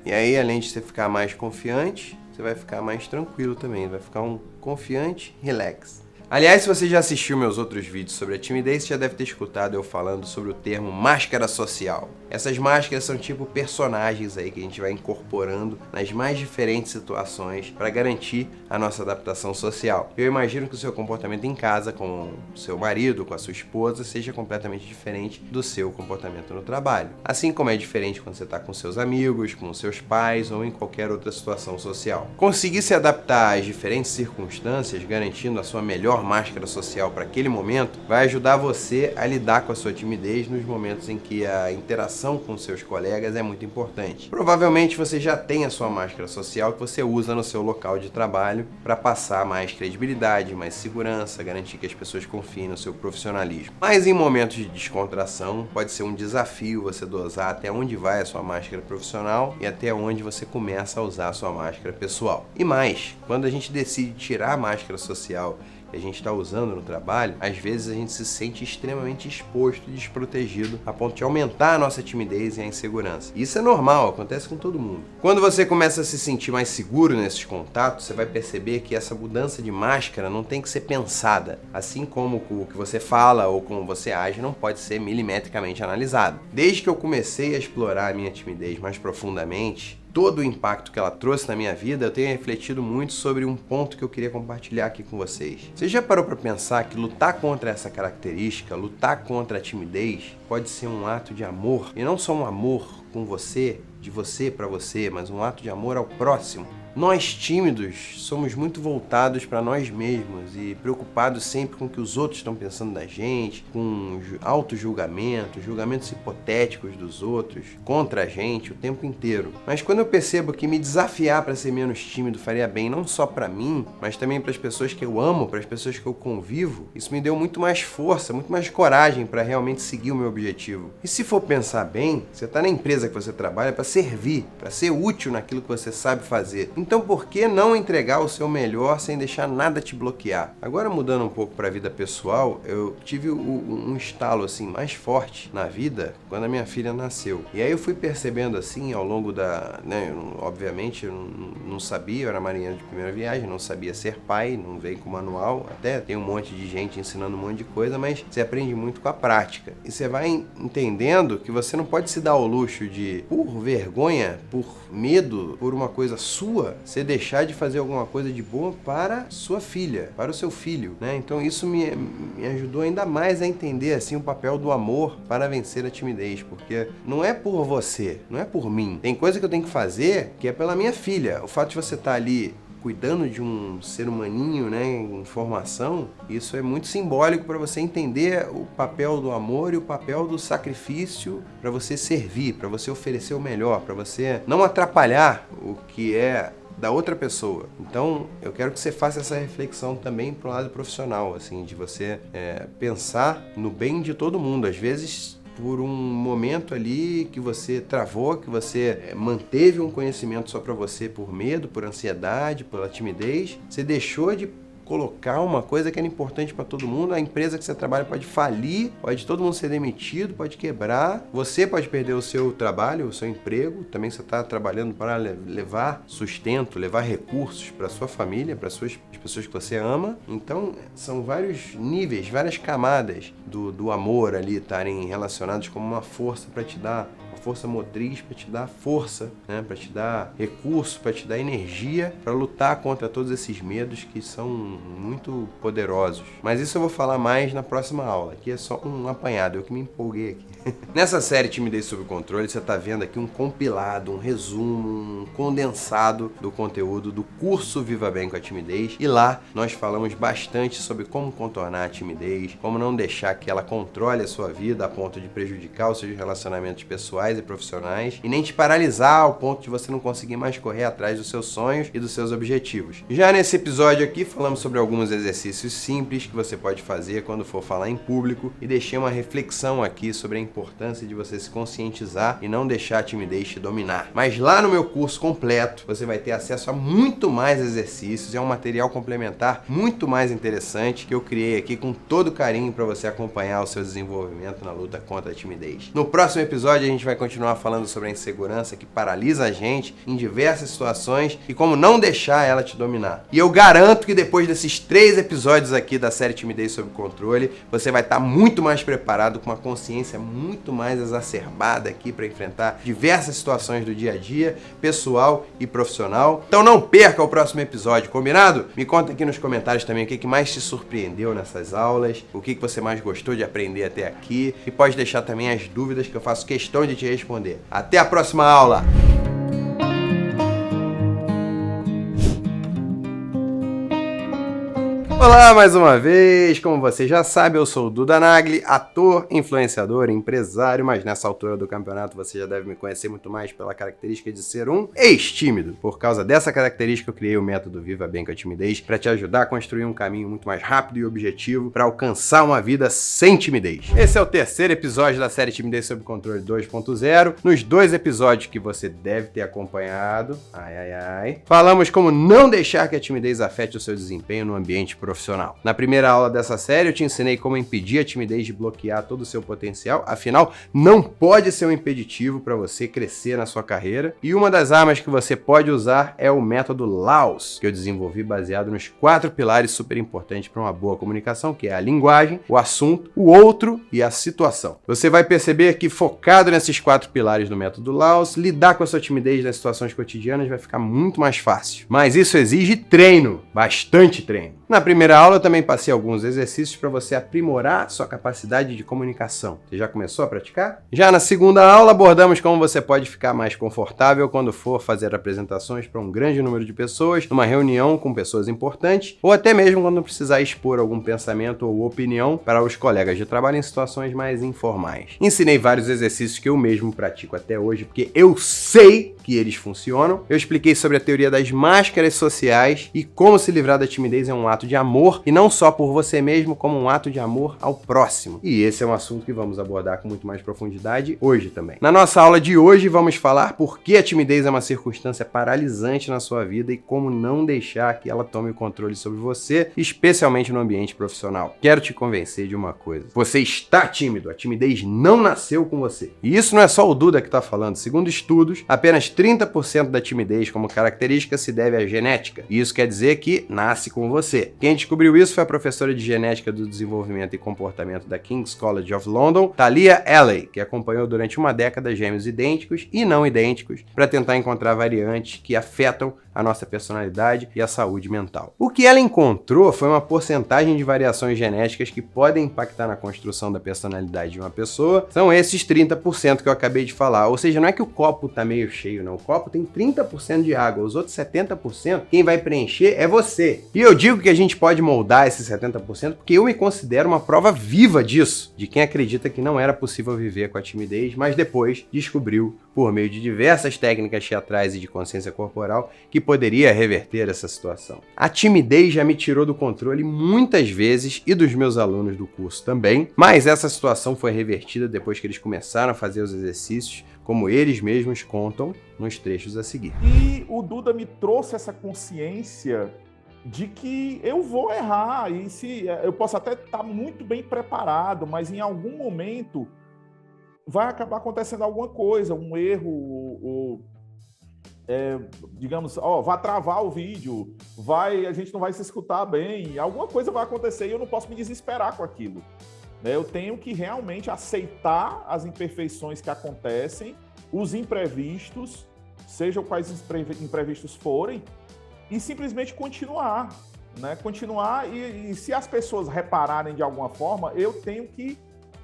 E aí, além de você ficar mais confiante, você vai ficar mais tranquilo também, vai ficar um confiante relax. Aliás, se você já assistiu meus outros vídeos sobre a timidez, você já deve ter escutado eu falando sobre o termo máscara social. Essas máscaras são tipo personagens aí que a gente vai incorporando nas mais diferentes situações para garantir a nossa adaptação social. Eu imagino que o seu comportamento em casa com o seu marido, com a sua esposa, seja completamente diferente do seu comportamento no trabalho. Assim como é diferente quando você está com seus amigos, com seus pais ou em qualquer outra situação social. Conseguir se adaptar às diferentes circunstâncias, garantindo a sua melhor máscara social para aquele momento, vai ajudar você a lidar com a sua timidez nos momentos em que a interação com seus colegas é muito importante. Provavelmente você já tem a sua máscara social que você usa no seu local de trabalho para passar mais credibilidade, mais segurança, garantir que as pessoas confiem no seu profissionalismo. Mas em momentos de descontração, pode ser um desafio você dosar até onde vai a sua máscara profissional e até onde você começa a usar a sua máscara pessoal. E mais, quando a gente decide tirar a máscara social que a gente está usando no trabalho, às vezes a gente se sente extremamente exposto e desprotegido a ponto de aumentar a nossa timidez e a insegurança. Isso é normal, acontece com todo mundo. Quando você começa a se sentir mais seguro nesses contatos, você vai perceber que essa mudança de máscara não tem que ser pensada, assim como o que você fala ou como você age não pode ser milimetricamente analisado. Desde que eu comecei a explorar a minha timidez mais profundamente, todo o impacto que ela trouxe na minha vida, eu tenho refletido muito sobre um ponto que eu queria compartilhar aqui com vocês. Você já parou para pensar que lutar contra essa característica, lutar contra a timidez, pode ser um ato de amor? E não só um amor com você, de você para você, mas um ato de amor ao próximo? Nós tímidos somos muito voltados para nós mesmos e preocupados sempre com o que os outros estão pensando da gente, com auto-julgamentos, julgamentos hipotéticos dos outros contra a gente o tempo inteiro. Mas quando eu percebo que me desafiar para ser menos tímido faria bem não só para mim, mas também para as pessoas que eu amo, para as pessoas que eu convivo, isso me deu muito mais força, muito mais coragem para realmente seguir o meu objetivo. E se for pensar bem, você está na empresa que você trabalha para servir, para ser útil naquilo que você sabe fazer. Então por que não entregar o seu melhor sem deixar nada te bloquear? Agora mudando um pouco para a vida pessoal, eu tive um estalo assim mais forte na vida quando a minha filha nasceu. E aí eu fui percebendo assim ao longo obviamente eu não sabia, eu era marinheiro de primeira viagem, não sabia ser pai, não veio com manual, até tem um monte de gente ensinando um monte de coisa, mas você aprende muito com a prática. E você vai entendendo que você não pode se dar ao luxo de, por vergonha, por medo, por uma coisa sua, você deixar de fazer alguma coisa de boa para sua filha, para o seu filho, né? Então isso me ajudou ainda mais a entender assim o papel do amor para vencer a timidez, porque não é por você, não é por mim. Tem coisa que eu tenho que fazer que é pela minha filha. O fato de você estar ali cuidando de um ser humaninho, né, em formação, isso é muito simbólico para você entender o papel do amor e o papel do sacrifício para você servir, para você oferecer o melhor, para você não atrapalhar o que é da outra pessoa. Então, eu quero que você faça essa reflexão também pro lado profissional, assim, de você pensar no bem de todo mundo. Às vezes, por um momento ali que você travou, que você manteve um conhecimento só para você por medo, por ansiedade, pela timidez, você deixou de colocar uma coisa que era importante para todo mundo. A empresa que você trabalha pode falir, pode todo mundo ser demitido, pode quebrar, você pode perder o seu trabalho, o seu emprego, também você está trabalhando para levar sustento, levar recursos para sua família, para as pessoas que você ama. Então são vários níveis, várias camadas do amor ali estarem relacionados como uma força para te dar, uma força motriz para te dar força, né? Para te dar recurso, para te dar energia para lutar contra todos esses medos que são muito poderosos. Mas isso eu vou falar mais na próxima aula. Aqui é só um apanhado, eu que me empolguei aqui. Nessa série Timidez Sob Controle, você está vendo aqui um compilado, um resumo, um condensado do conteúdo do curso Viva Bem com a Timidez. E lá nós falamos bastante sobre como contornar a timidez, como não deixar que ela controle a sua vida a ponto de prejudicar os seus relacionamentos pessoais e profissionais e nem te paralisar ao ponto de você não conseguir mais correr atrás dos seus sonhos e dos seus objetivos. Já nesse episódio aqui falamos sobre alguns exercícios simples que você pode fazer quando for falar em público e deixei uma reflexão aqui sobre a importância de você se conscientizar e não deixar a timidez te dominar. Mas lá no meu curso completo você vai ter acesso a muito mais exercícios, é um material complementar muito mais interessante que eu criei aqui com todo carinho para você acompanhar o seu desenvolvimento na luta contra a timidez. No próximo episódio a gente vai continuar falando sobre a insegurança que paralisa a gente em diversas situações e como não deixar ela te dominar. E eu garanto que depois desses 3 episódios aqui da série Timidez Sob Controle, você vai estar muito mais preparado, com uma consciência muito mais exacerbada aqui para enfrentar diversas situações do dia a dia, pessoal e profissional. Então não perca o próximo episódio, combinado? Me conta aqui nos comentários também o que mais te surpreendeu nessas aulas, o que você mais gostou de aprender até aqui e pode deixar também as dúvidas que eu faço questão de te responder. Até a próxima aula! Olá mais uma vez, como você já sabe, eu sou o Duda Nagli, ator, influenciador, empresário, mas nessa altura do campeonato você já deve me conhecer muito mais pela característica de ser um ex-tímido. Por causa dessa característica eu criei o método Viva Bem com a Timidez para te ajudar a construir um caminho muito mais rápido e objetivo para alcançar uma vida sem timidez. Esse é o 3º episódio da série Timidez Sob Controle 2.0. Nos 2 episódios que você deve ter acompanhado, falamos como não deixar que a timidez afete o seu desempenho no ambiente profissional. Na primeira aula dessa série eu te ensinei como impedir a timidez de bloquear todo o seu potencial, afinal não pode ser um impeditivo para você crescer na sua carreira, e uma das armas que você pode usar é o método LAOS, que eu desenvolvi baseado nos 4 pilares super importantes para uma boa comunicação, que é a linguagem, o assunto, o outro e a situação. Você vai perceber que focado nesses 4 pilares do método LAOS, lidar com a sua timidez nas situações cotidianas vai ficar muito mais fácil, mas isso exige treino, bastante treino. Na primeira primeira aula eu também passei alguns exercícios para você aprimorar sua capacidade de comunicação. Você já começou a praticar? Já na segunda aula abordamos como você pode ficar mais confortável quando for fazer apresentações para um grande número de pessoas, numa reunião com pessoas importantes, ou até mesmo quando precisar expor algum pensamento ou opinião para os colegas de trabalho em situações mais informais. Ensinei vários exercícios que eu mesmo pratico até hoje, porque eu sei que eles funcionam. Eu expliquei sobre a teoria das máscaras sociais e como se livrar da timidez é um ato de amor, e não só por você mesmo, como um ato de amor ao próximo. E esse é um assunto que vamos abordar com muito mais profundidade hoje também. Na nossa aula de hoje vamos falar por que a timidez é uma circunstância paralisante na sua vida e como não deixar que ela tome o controle sobre você, especialmente no ambiente profissional. Quero te convencer de uma coisa: você está tímido, a timidez não nasceu com você. E isso não é só o Duda que está falando. Segundo estudos, apenas 30% da timidez como característica se deve à genética. E isso quer dizer que nasce com você. Quem descobriu isso foi a professora de genética do desenvolvimento e comportamento da King's College of London, Thalia Alley, que acompanhou durante uma década gêmeos idênticos e não idênticos para tentar encontrar variantes que afetam a nossa personalidade e a saúde mental. O que ela encontrou foi uma porcentagem de variações genéticas que podem impactar na construção da personalidade de uma pessoa. São esses 30% que eu acabei de falar. Ou seja, não é que o copo tá meio cheio, não. O copo tem 30% de água. Os outros 70%, quem vai preencher é você. E eu digo que a gente pode moldar esses 70% porque eu me considero uma prova viva disso, de quem acredita que não era possível viver com a timidez, mas depois descobriu, por meio de diversas técnicas teatrais e de consciência corporal, que poderia reverter essa situação. A timidez já me tirou do controle muitas vezes e dos meus alunos do curso também, mas essa situação foi revertida depois que eles começaram a fazer os exercícios, como eles mesmos contam nos trechos a seguir. E o Duda me trouxe essa consciência de que eu vou errar, e se eu posso até estar muito bem preparado, mas em algum momento vai acabar acontecendo alguma coisa, um erro, digamos, vai travar o vídeo, a gente não vai se escutar bem, alguma coisa vai acontecer e eu não posso me desesperar com aquilo. Eu tenho que realmente aceitar as imperfeições que acontecem, os imprevistos, sejam quais imprevistos forem, e simplesmente continuar. Continuar, e se as pessoas repararem de alguma forma, eu tenho que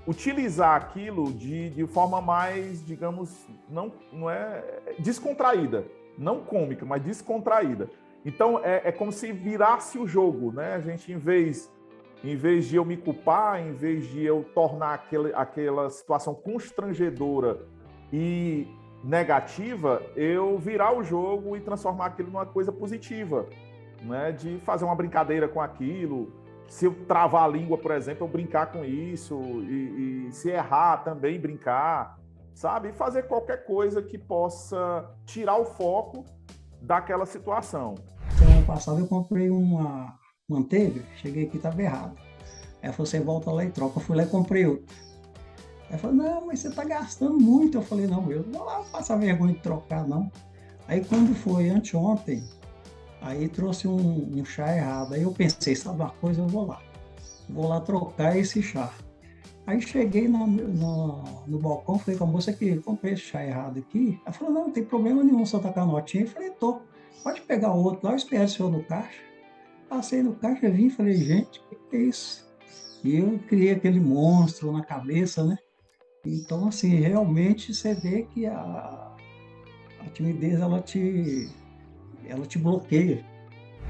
utilizar aquilo de forma mais, digamos, não é descontraída, não cômica, mas descontraída. Então, é como se virasse o jogo, né? A gente, em vez de eu me culpar, em vez de eu tornar aquela situação constrangedora e negativa, eu virar o jogo e transformar aquilo numa coisa positiva, né? De fazer uma brincadeira com aquilo. Se eu travar a língua, por exemplo, eu brincar com isso, e se errar também brincar, sabe? E fazer qualquer coisa que possa tirar o foco daquela situação. Semana passada eu comprei uma manteiga, cheguei aqui, estava errado. Aí você volta lá e troca. Eu fui lá e comprei outra. Aí falou, não, mas você está gastando muito. Eu falei, não, eu não vou lá passar vergonha de trocar, não. Aí quando foi anteontem, aí trouxe um chá errado. Aí eu pensei, sabe uma coisa, eu vou lá trocar esse chá. Aí cheguei no balcão, falei com a moça que comprei esse chá errado aqui. Ela falou, não tem problema nenhum, só tá com a notinha. Eu falei, pode pegar o outro lá, eu espero o senhor no caixa. Passei no caixa, vim e falei, gente, o que é isso? E eu criei aquele monstro na cabeça, né? Então, assim, realmente você vê que a timidez, ela te bloqueia.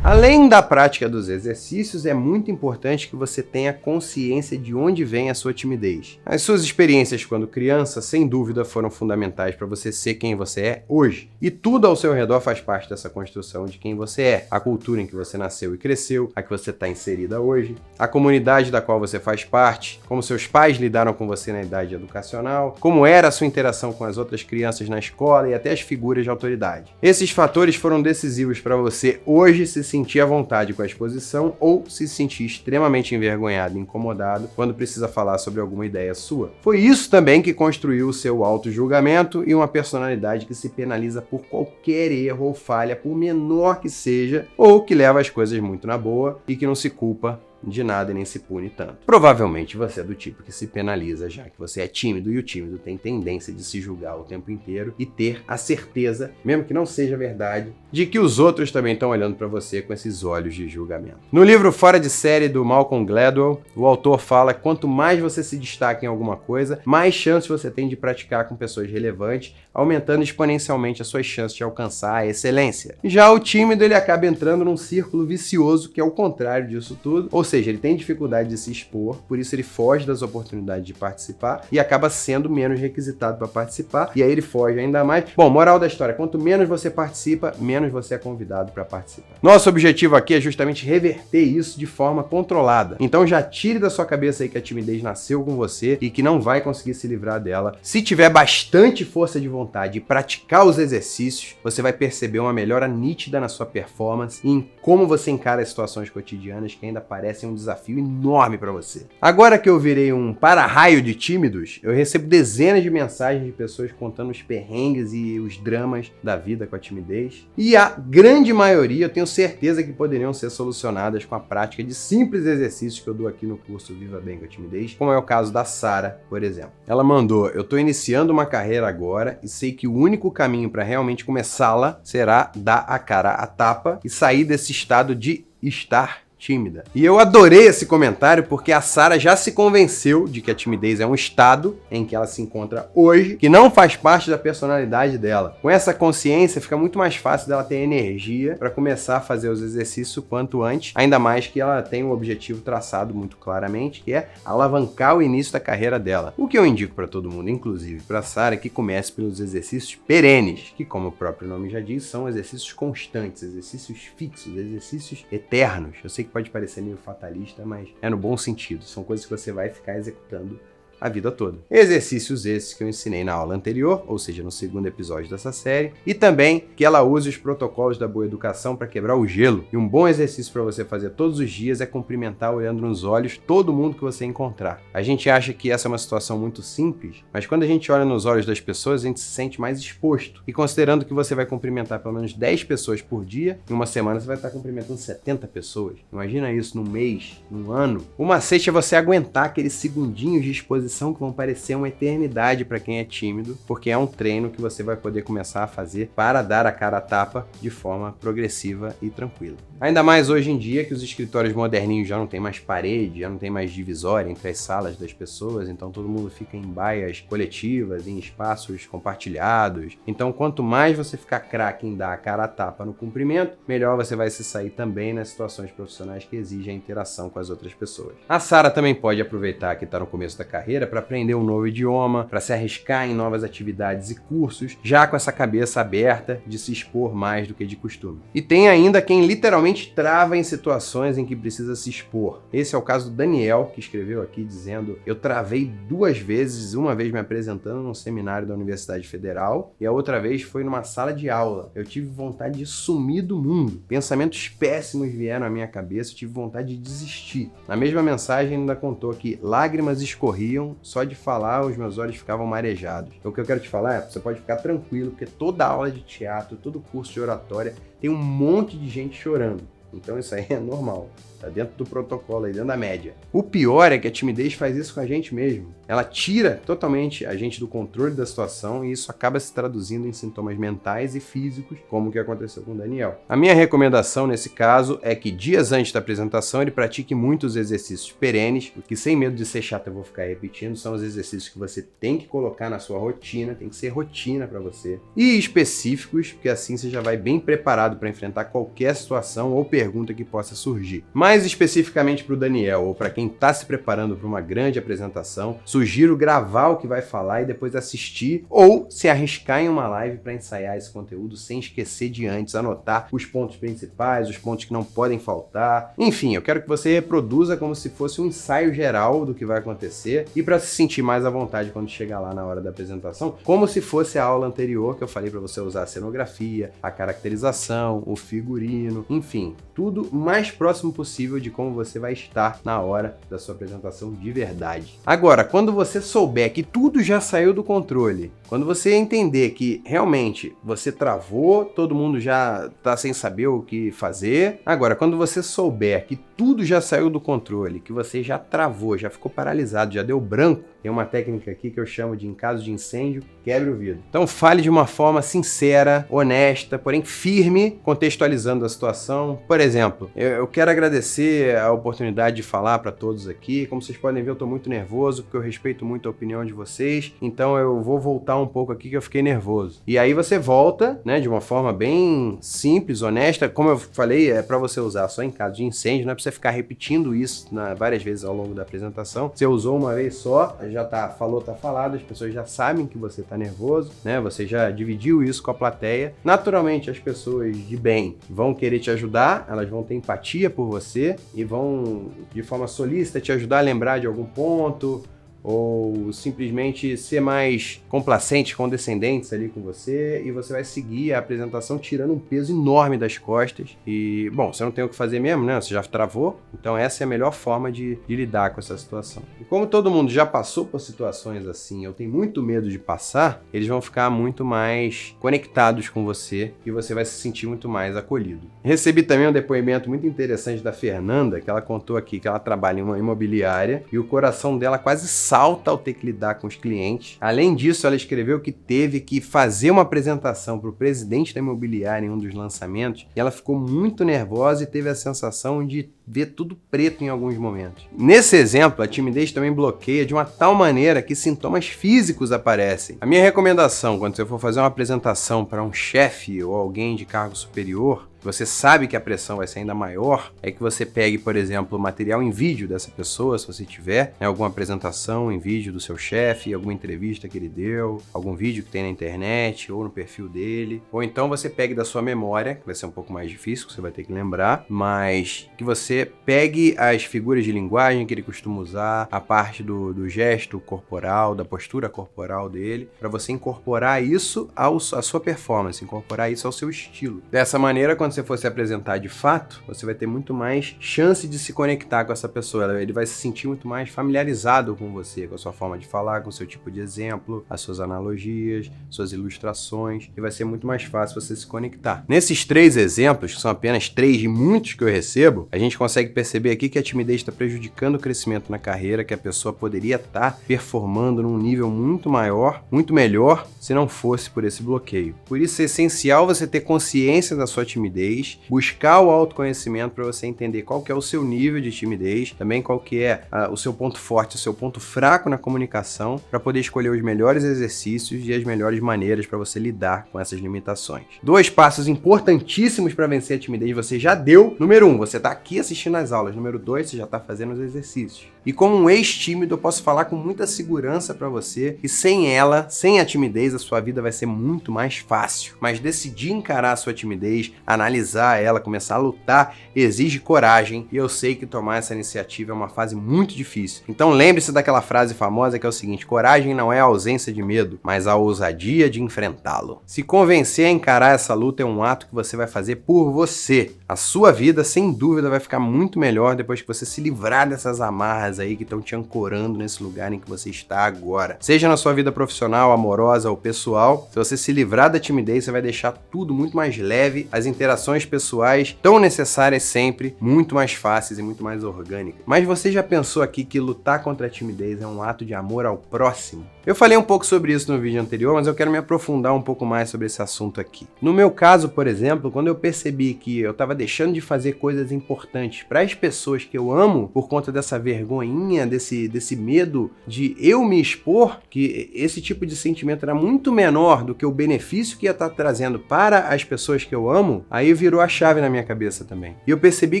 Além da prática dos exercícios, é muito importante que você tenha consciência de onde vem a sua timidez. As suas experiências quando criança, sem dúvida, foram fundamentais para você ser quem você é hoje. E tudo ao seu redor faz parte dessa construção de quem você é. A cultura em que você nasceu e cresceu, a que você está inserida hoje, a comunidade da qual você faz parte, como seus pais lidaram com você na idade educacional, como era a sua interação com as outras crianças na escola e até as figuras de autoridade. Esses fatores foram decisivos para você hoje se sentir à vontade com a exposição ou se sentir extremamente envergonhado e incomodado quando precisa falar sobre alguma ideia sua. Foi isso também que construiu o seu auto-julgamento e uma personalidade que se penaliza por qualquer erro ou falha, por menor que seja, ou que leva as coisas muito na boa e que não se culpa de nada e nem se pune tanto. Provavelmente você é do tipo que se penaliza, já que você é tímido, e o tímido tem tendência de se julgar o tempo inteiro e ter a certeza, mesmo que não seja verdade, de que os outros também estão olhando para você com esses olhos de julgamento. No livro Fora de Série, do Malcolm Gladwell, o autor fala que quanto mais você se destaca em alguma coisa, mais chances você tem de praticar com pessoas relevantes, aumentando exponencialmente as suas chances de alcançar a excelência. Já o tímido, ele acaba entrando num círculo vicioso, que é o contrário disso tudo, ou seja, ele tem dificuldade de se expor, por isso ele foge das oportunidades de participar e acaba sendo menos requisitado para participar, e aí ele foge ainda mais. Bom, moral da história, quanto menos você participa, menos você é convidado para participar. Nosso objetivo aqui é justamente reverter isso de forma controlada. Então já tire da sua cabeça aí que a timidez nasceu com você e que não vai conseguir se livrar dela. Se tiver bastante força de vontade e praticar os exercícios, você vai perceber uma melhora nítida na sua performance e em como você encara as situações cotidianas que ainda parecem um desafio enorme para você. Agora que eu virei um para-raio de tímidos, eu recebo dezenas de mensagens de pessoas contando os perrengues e os dramas da vida com a timidez. E a grande maioria eu tenho certeza que poderiam ser solucionadas com a prática de simples exercícios que eu dou aqui no curso Viva Bem com a Timidez, como é o caso da Sara, por exemplo. Ela mandou: eu estou iniciando uma carreira agora e sei que o único caminho para realmente começá-la será dar a cara a tapa e sair desse estado de estar tímida. E eu adorei esse comentário porque a Sara já se convenceu de que a timidez é um estado em que ela se encontra hoje, que não faz parte da personalidade dela. Com essa consciência, fica muito mais fácil dela ter energia para começar a fazer os exercícios o quanto antes, ainda mais que ela tem um objetivo traçado muito claramente, que é alavancar o início da carreira dela. O que eu indico para todo mundo, inclusive para a Sara, é que comece pelos exercícios perenes, que, como o próprio nome já diz, são exercícios constantes, exercícios fixos, exercícios eternos. Eu sei que pode parecer meio fatalista, mas é no bom sentido. São coisas que você vai ficar executando a vida toda. Exercícios esses que eu ensinei na aula anterior, ou seja, no segundo episódio dessa série, e também que ela use os protocolos da boa educação para quebrar o gelo. E um bom exercício para você fazer todos os dias é cumprimentar olhando nos olhos todo mundo que você encontrar. A gente acha que essa é uma situação muito simples, mas quando a gente olha nos olhos das pessoas, a gente se sente mais exposto. E considerando que você vai cumprimentar pelo menos 10 pessoas por dia, em uma semana você vai estar cumprimentando 70 pessoas. Imagina isso num mês, num ano. O macete é você aguentar aqueles segundinhos de exposição que vão parecer uma eternidade para quem é tímido, porque é um treino que você vai poder começar a fazer para dar a cara a tapa de forma progressiva e tranquila. Ainda mais hoje em dia que os escritórios moderninhos já não tem mais parede, já não tem mais divisória entre as salas das pessoas, então todo mundo fica em baias coletivas, em espaços compartilhados. Então quanto mais você ficar craque em dar a cara a tapa no cumprimento, melhor você vai se sair também nas situações profissionais que exigem a interação com as outras pessoas. A Sara também pode aproveitar que está no começo da carreira para aprender um novo idioma, para se arriscar em novas atividades e cursos, já com essa cabeça aberta de se expor mais do que de costume. E tem ainda quem literalmente trava em situações em que precisa se expor. Esse é o caso do Daniel, que escreveu aqui dizendo: eu travei 2 vezes, uma vez me apresentando num seminário da Universidade Federal e a outra vez foi numa sala de aula. Eu tive vontade de sumir do mundo. Pensamentos péssimos vieram à minha cabeça, eu tive vontade de desistir. Na mesma mensagem ainda contou que lágrimas escorriam, só de falar os meus olhos ficavam marejados. O que eu quero te falar é, você pode ficar tranquilo, porque toda aula de teatro, todo curso de oratória tem um monte de gente chorando. Então isso aí é normal, tá dentro do protocolo aí, dentro da média. O pior é que a timidez faz isso com a gente mesmo. Ela tira totalmente a gente do controle da situação e isso acaba se traduzindo em sintomas mentais e físicos, como o que aconteceu com o Daniel. A minha recomendação nesse caso é que dias antes da apresentação ele pratique muitos exercícios perenes, porque sem medo de ser chato eu vou ficar repetindo, são os exercícios que você tem que colocar na sua rotina, tem que ser rotina para você. E específicos, porque assim você já vai bem preparado para enfrentar qualquer situação ou pergunta que possa surgir. Mais especificamente para o Daniel, ou para quem está se preparando para uma grande apresentação, sugiro gravar o que vai falar e depois assistir, ou se arriscar em uma live para ensaiar esse conteúdo sem esquecer de antes, anotar os pontos principais, os pontos que não podem faltar. Enfim, eu quero que você reproduza como se fosse um ensaio geral do que vai acontecer e para se sentir mais à vontade quando chegar lá na hora da apresentação, como se fosse a aula anterior que eu falei para você usar a cenografia, a caracterização, o figurino, enfim. tudo o mais próximo possível de como você vai estar na hora da sua apresentação de verdade. Agora, quando você souber que tudo já saiu do controle, quando você entender que realmente você travou, todo mundo já está sem saber o que fazer. Agora, quando você souber que tudo já saiu do controle, que você já travou, já ficou paralisado, já deu branco, tem uma técnica aqui que eu chamo de, em caso de incêndio, quebre o vidro. Então fale de uma forma sincera, honesta, porém firme, contextualizando a situação. Por exemplo, eu quero agradecer a oportunidade de falar para todos aqui. Como vocês podem ver, eu estou muito nervoso, porque eu respeito muito a opinião de vocês. Então eu vou voltar um pouco aqui que eu fiquei nervoso. E aí você volta, né, de uma forma bem simples, honesta. Como eu falei, é para você usar só em caso de incêndio, não é para você ficar repetindo isso várias vezes ao longo da apresentação. Você usou uma vez só, já tá falado, as pessoas já sabem que você tá nervoso, né? Você já dividiu isso com a plateia. Naturalmente, as pessoas de bem vão querer te ajudar, elas vão ter empatia por você e vão, de forma solícita, te ajudar a lembrar de algum ponto, ou simplesmente ser mais complacentes, condescendentes ali com você, e você vai seguir a apresentação tirando um peso enorme das costas. E, bom, você não tem o que fazer mesmo, né? Você já travou, então essa é a melhor forma de lidar com essa situação. E como todo mundo já passou por situações assim, eu tenho muito medo de passar, eles vão ficar muito mais conectados com você e você vai se sentir muito mais acolhido. Recebi também um depoimento muito interessante da Fernanda, que ela contou aqui que ela trabalha em uma imobiliária e o coração dela quase salta ao ter que lidar com os clientes. Além disso, ela escreveu que teve que fazer uma apresentação para o presidente da imobiliária em um dos lançamentos e ela ficou muito nervosa e teve a sensação de ver tudo preto em alguns momentos. Nesse exemplo, a timidez também bloqueia de uma tal maneira que sintomas físicos aparecem. A minha recomendação, quando você for fazer uma apresentação para um chefe ou alguém de cargo superior, você sabe que a pressão vai ser ainda maior, é que você pegue, por exemplo, material em vídeo dessa pessoa, se você tiver, né, alguma apresentação em vídeo do seu chefe, alguma entrevista que ele deu, algum vídeo que tem na internet ou no perfil dele, ou então você pegue da sua memória, que vai ser um pouco mais difícil, que você vai ter que lembrar, mas que você pegue as figuras de linguagem que ele costuma usar, a parte do gesto corporal, da postura corporal dele, para você incorporar isso à sua performance, incorporar isso ao seu estilo. Dessa maneira, quando você for se apresentar de fato, você vai ter muito mais chance de se conectar com essa pessoa. Ele vai se sentir muito mais familiarizado com você, com a sua forma de falar, com o seu tipo de exemplo, as suas analogias, suas ilustrações, e vai ser muito mais fácil você se conectar. Nesses 3 exemplos, que são apenas 3 de muitos que eu recebo, a gente consegue perceber aqui que a timidez está prejudicando o crescimento na carreira, que a pessoa poderia estar performando num nível muito maior, muito melhor, se não fosse por esse bloqueio. Por isso é essencial você ter consciência da sua timidez, buscar o autoconhecimento para você entender qual que é o seu nível de timidez, também qual que é o seu ponto forte, o seu ponto fraco na comunicação, para poder escolher os melhores exercícios e as melhores maneiras para você lidar com essas limitações. 2 passos importantíssimos para vencer a timidez você já deu. Número 1, você está aqui assistindo às aulas. Número 2, você já está fazendo os exercícios. E como um ex-tímido, eu posso falar com muita segurança para você que sem ela, sem a timidez, a sua vida vai ser muito mais fácil. Mas decidir encarar a sua timidez, analisar ela, começar a lutar, exige coragem, e eu sei que tomar essa iniciativa é uma fase muito difícil. Então lembre-se daquela frase famosa que é o seguinte: coragem não é a ausência de medo, mas a ousadia de enfrentá-lo. Se convencer a encarar essa luta é um ato que você vai fazer por você. A sua vida, sem dúvida, vai ficar muito melhor depois que você se livrar dessas amarras aí que estão te ancorando nesse lugar em que você está agora. Seja na sua vida profissional, amorosa ou pessoal, se você se livrar da timidez, você vai deixar tudo muito mais leve, as interações pessoais tão necessárias sempre, muito mais fáceis e muito mais orgânicas. Mas você já pensou aqui que lutar contra a timidez é um ato de amor ao próximo? Eu falei um pouco sobre isso no vídeo anterior, mas eu quero me aprofundar um pouco mais sobre esse assunto aqui. No meu caso, por exemplo, quando eu percebi que eu estava deixando de fazer coisas importantes para as pessoas que eu amo por conta dessa vergonhinha, desse medo de eu me expor, que esse tipo de sentimento era muito menor do que o benefício que ia estar trazendo para as pessoas que eu amo, aí virou a chave na minha cabeça também. E eu percebi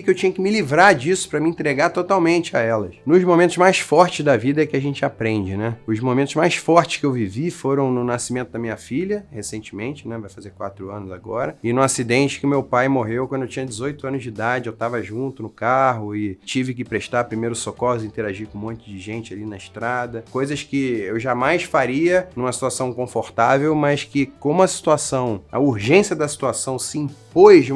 que eu tinha que me livrar disso para me entregar totalmente a elas. Nos momentos mais fortes da vida é que a gente aprende, né? Os momentos mais fortes que eu vivi foram no nascimento da minha filha, recentemente, né? Vai fazer 4 anos agora. E no acidente que meu pai morreu quando eu tinha 18 anos de idade. Eu estava junto no carro e tive que prestar primeiros socorros interagir com um monte de gente ali na estrada, coisas que eu jamais faria numa situação confortável, mas que como a urgência da situação se impôs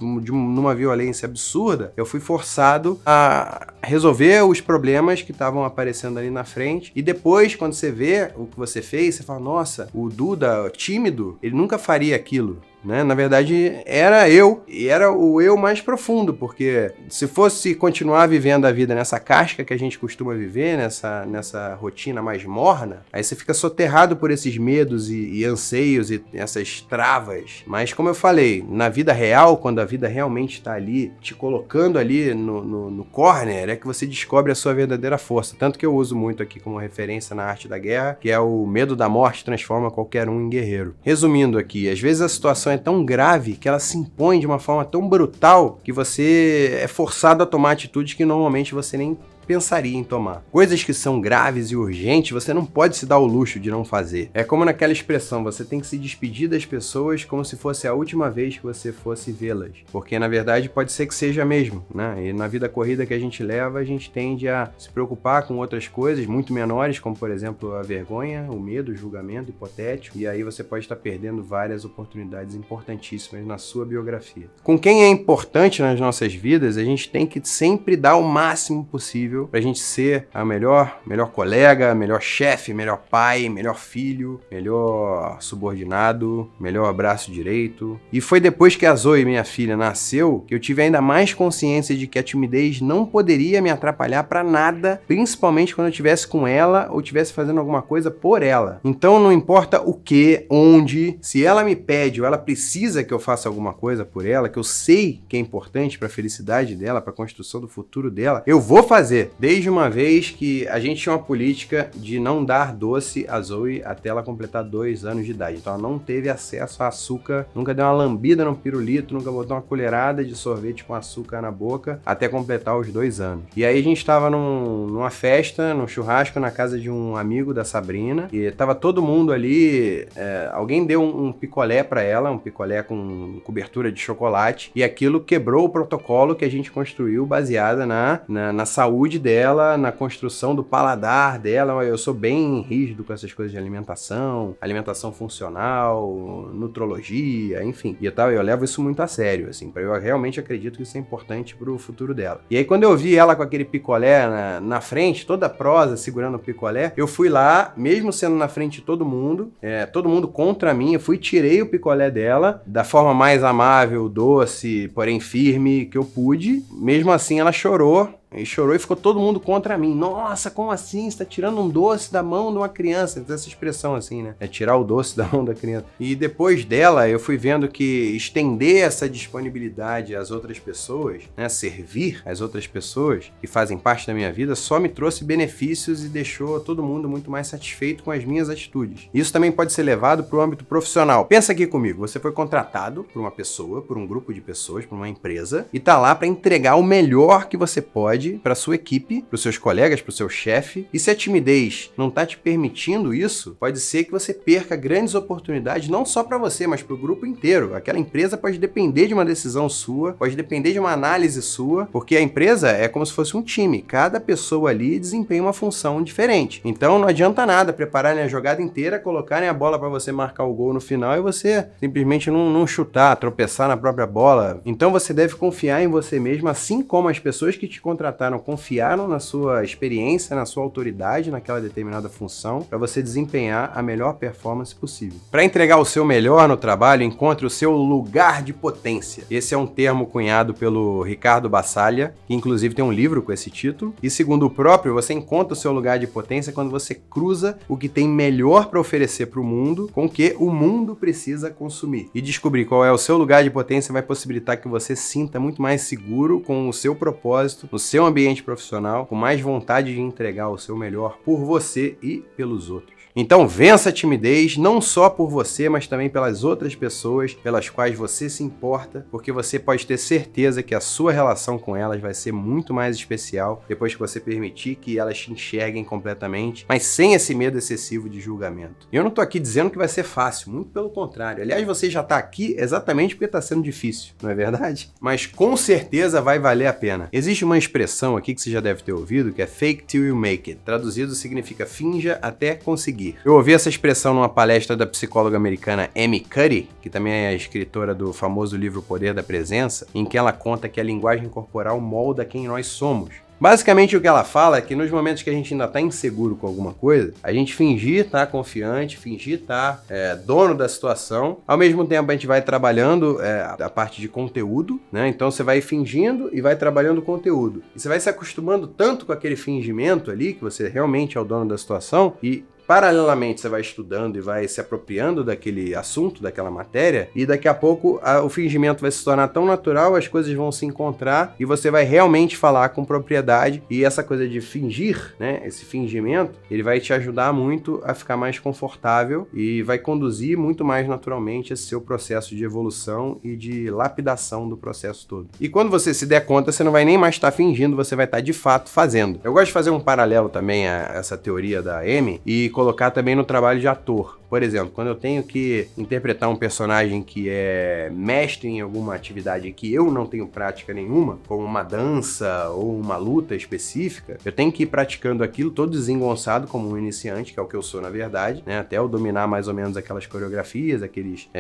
numa violência absurda, eu fui forçado a resolver os problemas que estavam aparecendo ali na frente, e depois, quando você vê o que você fez, você fala, nossa, o Duda, tímido, ele nunca faria aquilo. Né? Na verdade, era eu, e era o eu mais profundo, porque se fosse continuar vivendo a vida nessa casca que a gente costuma viver, nessa rotina mais morna, aí você fica soterrado por esses medos e anseios e essas travas. Mas como eu falei, na vida real, quando a vida realmente está ali, te colocando ali no corner, é que você descobre a sua verdadeira força. Tanto que eu uso muito aqui como referência na arte da guerra, que é o medo da morte transforma qualquer um em guerreiro. Resumindo aqui, às vezes a situação é tão grave que ela se impõe de uma forma tão brutal que você é forçado a tomar atitudes que normalmente você nem pensaria em tomar. Coisas que são graves e urgentes, você não pode se dar o luxo de não fazer. É como naquela expressão, você tem que se despedir das pessoas como se fosse a última vez que você fosse vê-las. Porque, na verdade, pode ser que seja mesmo, né? E na vida corrida que a gente leva, a gente tende a se preocupar com outras coisas muito menores, como, por exemplo, a vergonha, o medo, o julgamento hipotético, e aí você pode estar perdendo várias oportunidades importantíssimas na sua biografia. Com quem é importante nas nossas vidas, a gente tem que sempre dar o máximo possível pra gente ser a melhor colega, melhor chefe, melhor pai, melhor filho, melhor subordinado, melhor braço direito. E foi depois que a Zoe, minha filha, nasceu, que eu tive ainda mais consciência de que a timidez não poderia me atrapalhar pra nada, principalmente quando eu estivesse com ela ou estivesse fazendo alguma coisa por ela. Então não importa o que, onde, se ela me pede ou ela precisa que eu faça alguma coisa por ela, que eu sei que é importante pra felicidade dela, pra construção do futuro dela, eu vou fazer. Desde uma vez que a gente tinha uma política de não dar doce a Zoe até ela completar 2 anos de idade. Então ela não teve acesso a açúcar, nunca deu uma lambida no pirulito, nunca botou uma colherada de sorvete com açúcar na boca até completar os 2 anos. E aí a gente tava numa festa, num churrasco na casa de um amigo da Sabrina, e tava todo mundo ali, alguém deu um picolé pra ela, um picolé com cobertura de chocolate, e aquilo quebrou o protocolo que a gente construiu baseada na saúde dela, na construção do paladar dela. Eu sou bem rígido com essas coisas de alimentação funcional, nutrologia, enfim. E eu levo isso muito a sério, assim, eu realmente acredito que isso é importante pro futuro dela. E aí quando eu vi ela com aquele picolé na frente, toda prosa, segurando o picolé, eu fui lá, mesmo sendo na frente de todo mundo contra mim, eu tirei o picolé dela, da forma mais amável, doce, porém firme que eu pude. Mesmo assim ela chorou e ficou todo mundo contra mim. Nossa, como assim? Você tá tirando um doce da mão de uma criança. Tem essa expressão assim, né? É tirar o doce da mão da criança. E depois dela, eu fui vendo que estender essa disponibilidade às outras pessoas, né? Servir as outras pessoas que fazem parte da minha vida, só me trouxe benefícios e deixou todo mundo muito mais satisfeito com as minhas atitudes. Isso também pode ser levado para o âmbito profissional. Pensa aqui comigo. Você foi contratado por uma pessoa, por um grupo de pessoas, por uma empresa, e tá lá para entregar o melhor que você pode para sua equipe, para os seus colegas, para o seu chefe. E se a timidez não está te permitindo isso, pode ser que você perca grandes oportunidades, não só para você, mas para o grupo inteiro. Aquela empresa pode depender de uma decisão sua, pode depender de uma análise sua, porque a empresa é como se fosse um time. Cada pessoa ali desempenha uma função diferente. Então não adianta nada prepararem a jogada inteira, colocarem a bola para você marcar o gol no final e você simplesmente não chutar, tropeçar na própria bola. Então você deve confiar em você mesmo, assim como as pessoas que te contrataram confiaram na sua experiência, na sua autoridade naquela determinada função, para você desempenhar a melhor performance possível. Para entregar o seu melhor no trabalho, encontre o seu lugar de potência. Esse é um termo cunhado pelo Ricardo Bassalha, que inclusive tem um livro com esse título. E segundo o próprio, você encontra o seu lugar de potência quando você cruza o que tem melhor para oferecer para o mundo com o que o mundo precisa consumir. E descobrir qual é o seu lugar de potência vai possibilitar que você se sinta muito mais seguro com o seu propósito, no seu ambiente profissional, com mais vontade de entregar o seu melhor por você e pelos outros. Então vença a timidez, não só por você, mas também pelas outras pessoas pelas quais você se importa, porque você pode ter certeza que a sua relação com elas vai ser muito mais especial depois que você permitir que elas te enxerguem completamente, mas sem esse medo excessivo de julgamento. E eu não tô aqui dizendo que vai ser fácil, muito pelo contrário. Aliás, você já tá aqui exatamente porque tá sendo difícil, não é verdade? Mas com certeza vai valer a pena. Existe uma expressão aqui que você já deve ter ouvido, que é fake till you make it. Traduzido significa finja até conseguir. Eu ouvi essa expressão numa palestra da psicóloga americana Amy Cuddy, que também é a escritora do famoso livro O Poder da Presença, em que ela conta que a linguagem corporal molda quem nós somos. Basicamente o que ela fala é que nos momentos que a gente ainda está inseguro com alguma coisa, a gente fingir estar confiante, fingir estar dono da situação. Ao mesmo tempo a gente vai trabalhando a parte de conteúdo, né? Então você vai fingindo e vai trabalhando conteúdo. E você vai se acostumando tanto com aquele fingimento ali, que você realmente é o dono da situação, e paralelamente você vai estudando e vai se apropriando daquele assunto, daquela matéria, e daqui a pouco o fingimento vai se tornar tão natural, as coisas vão se encontrar e você vai realmente falar com propriedade. E essa coisa de fingir, né, esse fingimento, ele vai te ajudar muito a ficar mais confortável e vai conduzir muito mais naturalmente esse seu processo de evolução e de lapidação do processo todo. E quando você se der conta, você não vai nem mais estar fingindo, você vai estar de fato fazendo. Eu gosto de fazer um paralelo também a essa teoria da Amy e colocar também no trabalho de ator. Por exemplo, quando eu tenho que interpretar um personagem que é mestre em alguma atividade que eu não tenho prática nenhuma, como uma dança ou uma luta específica, eu tenho que ir praticando aquilo todo desengonçado como um iniciante, que é o que eu sou na verdade, né? Até eu dominar mais ou menos aquelas coreografias,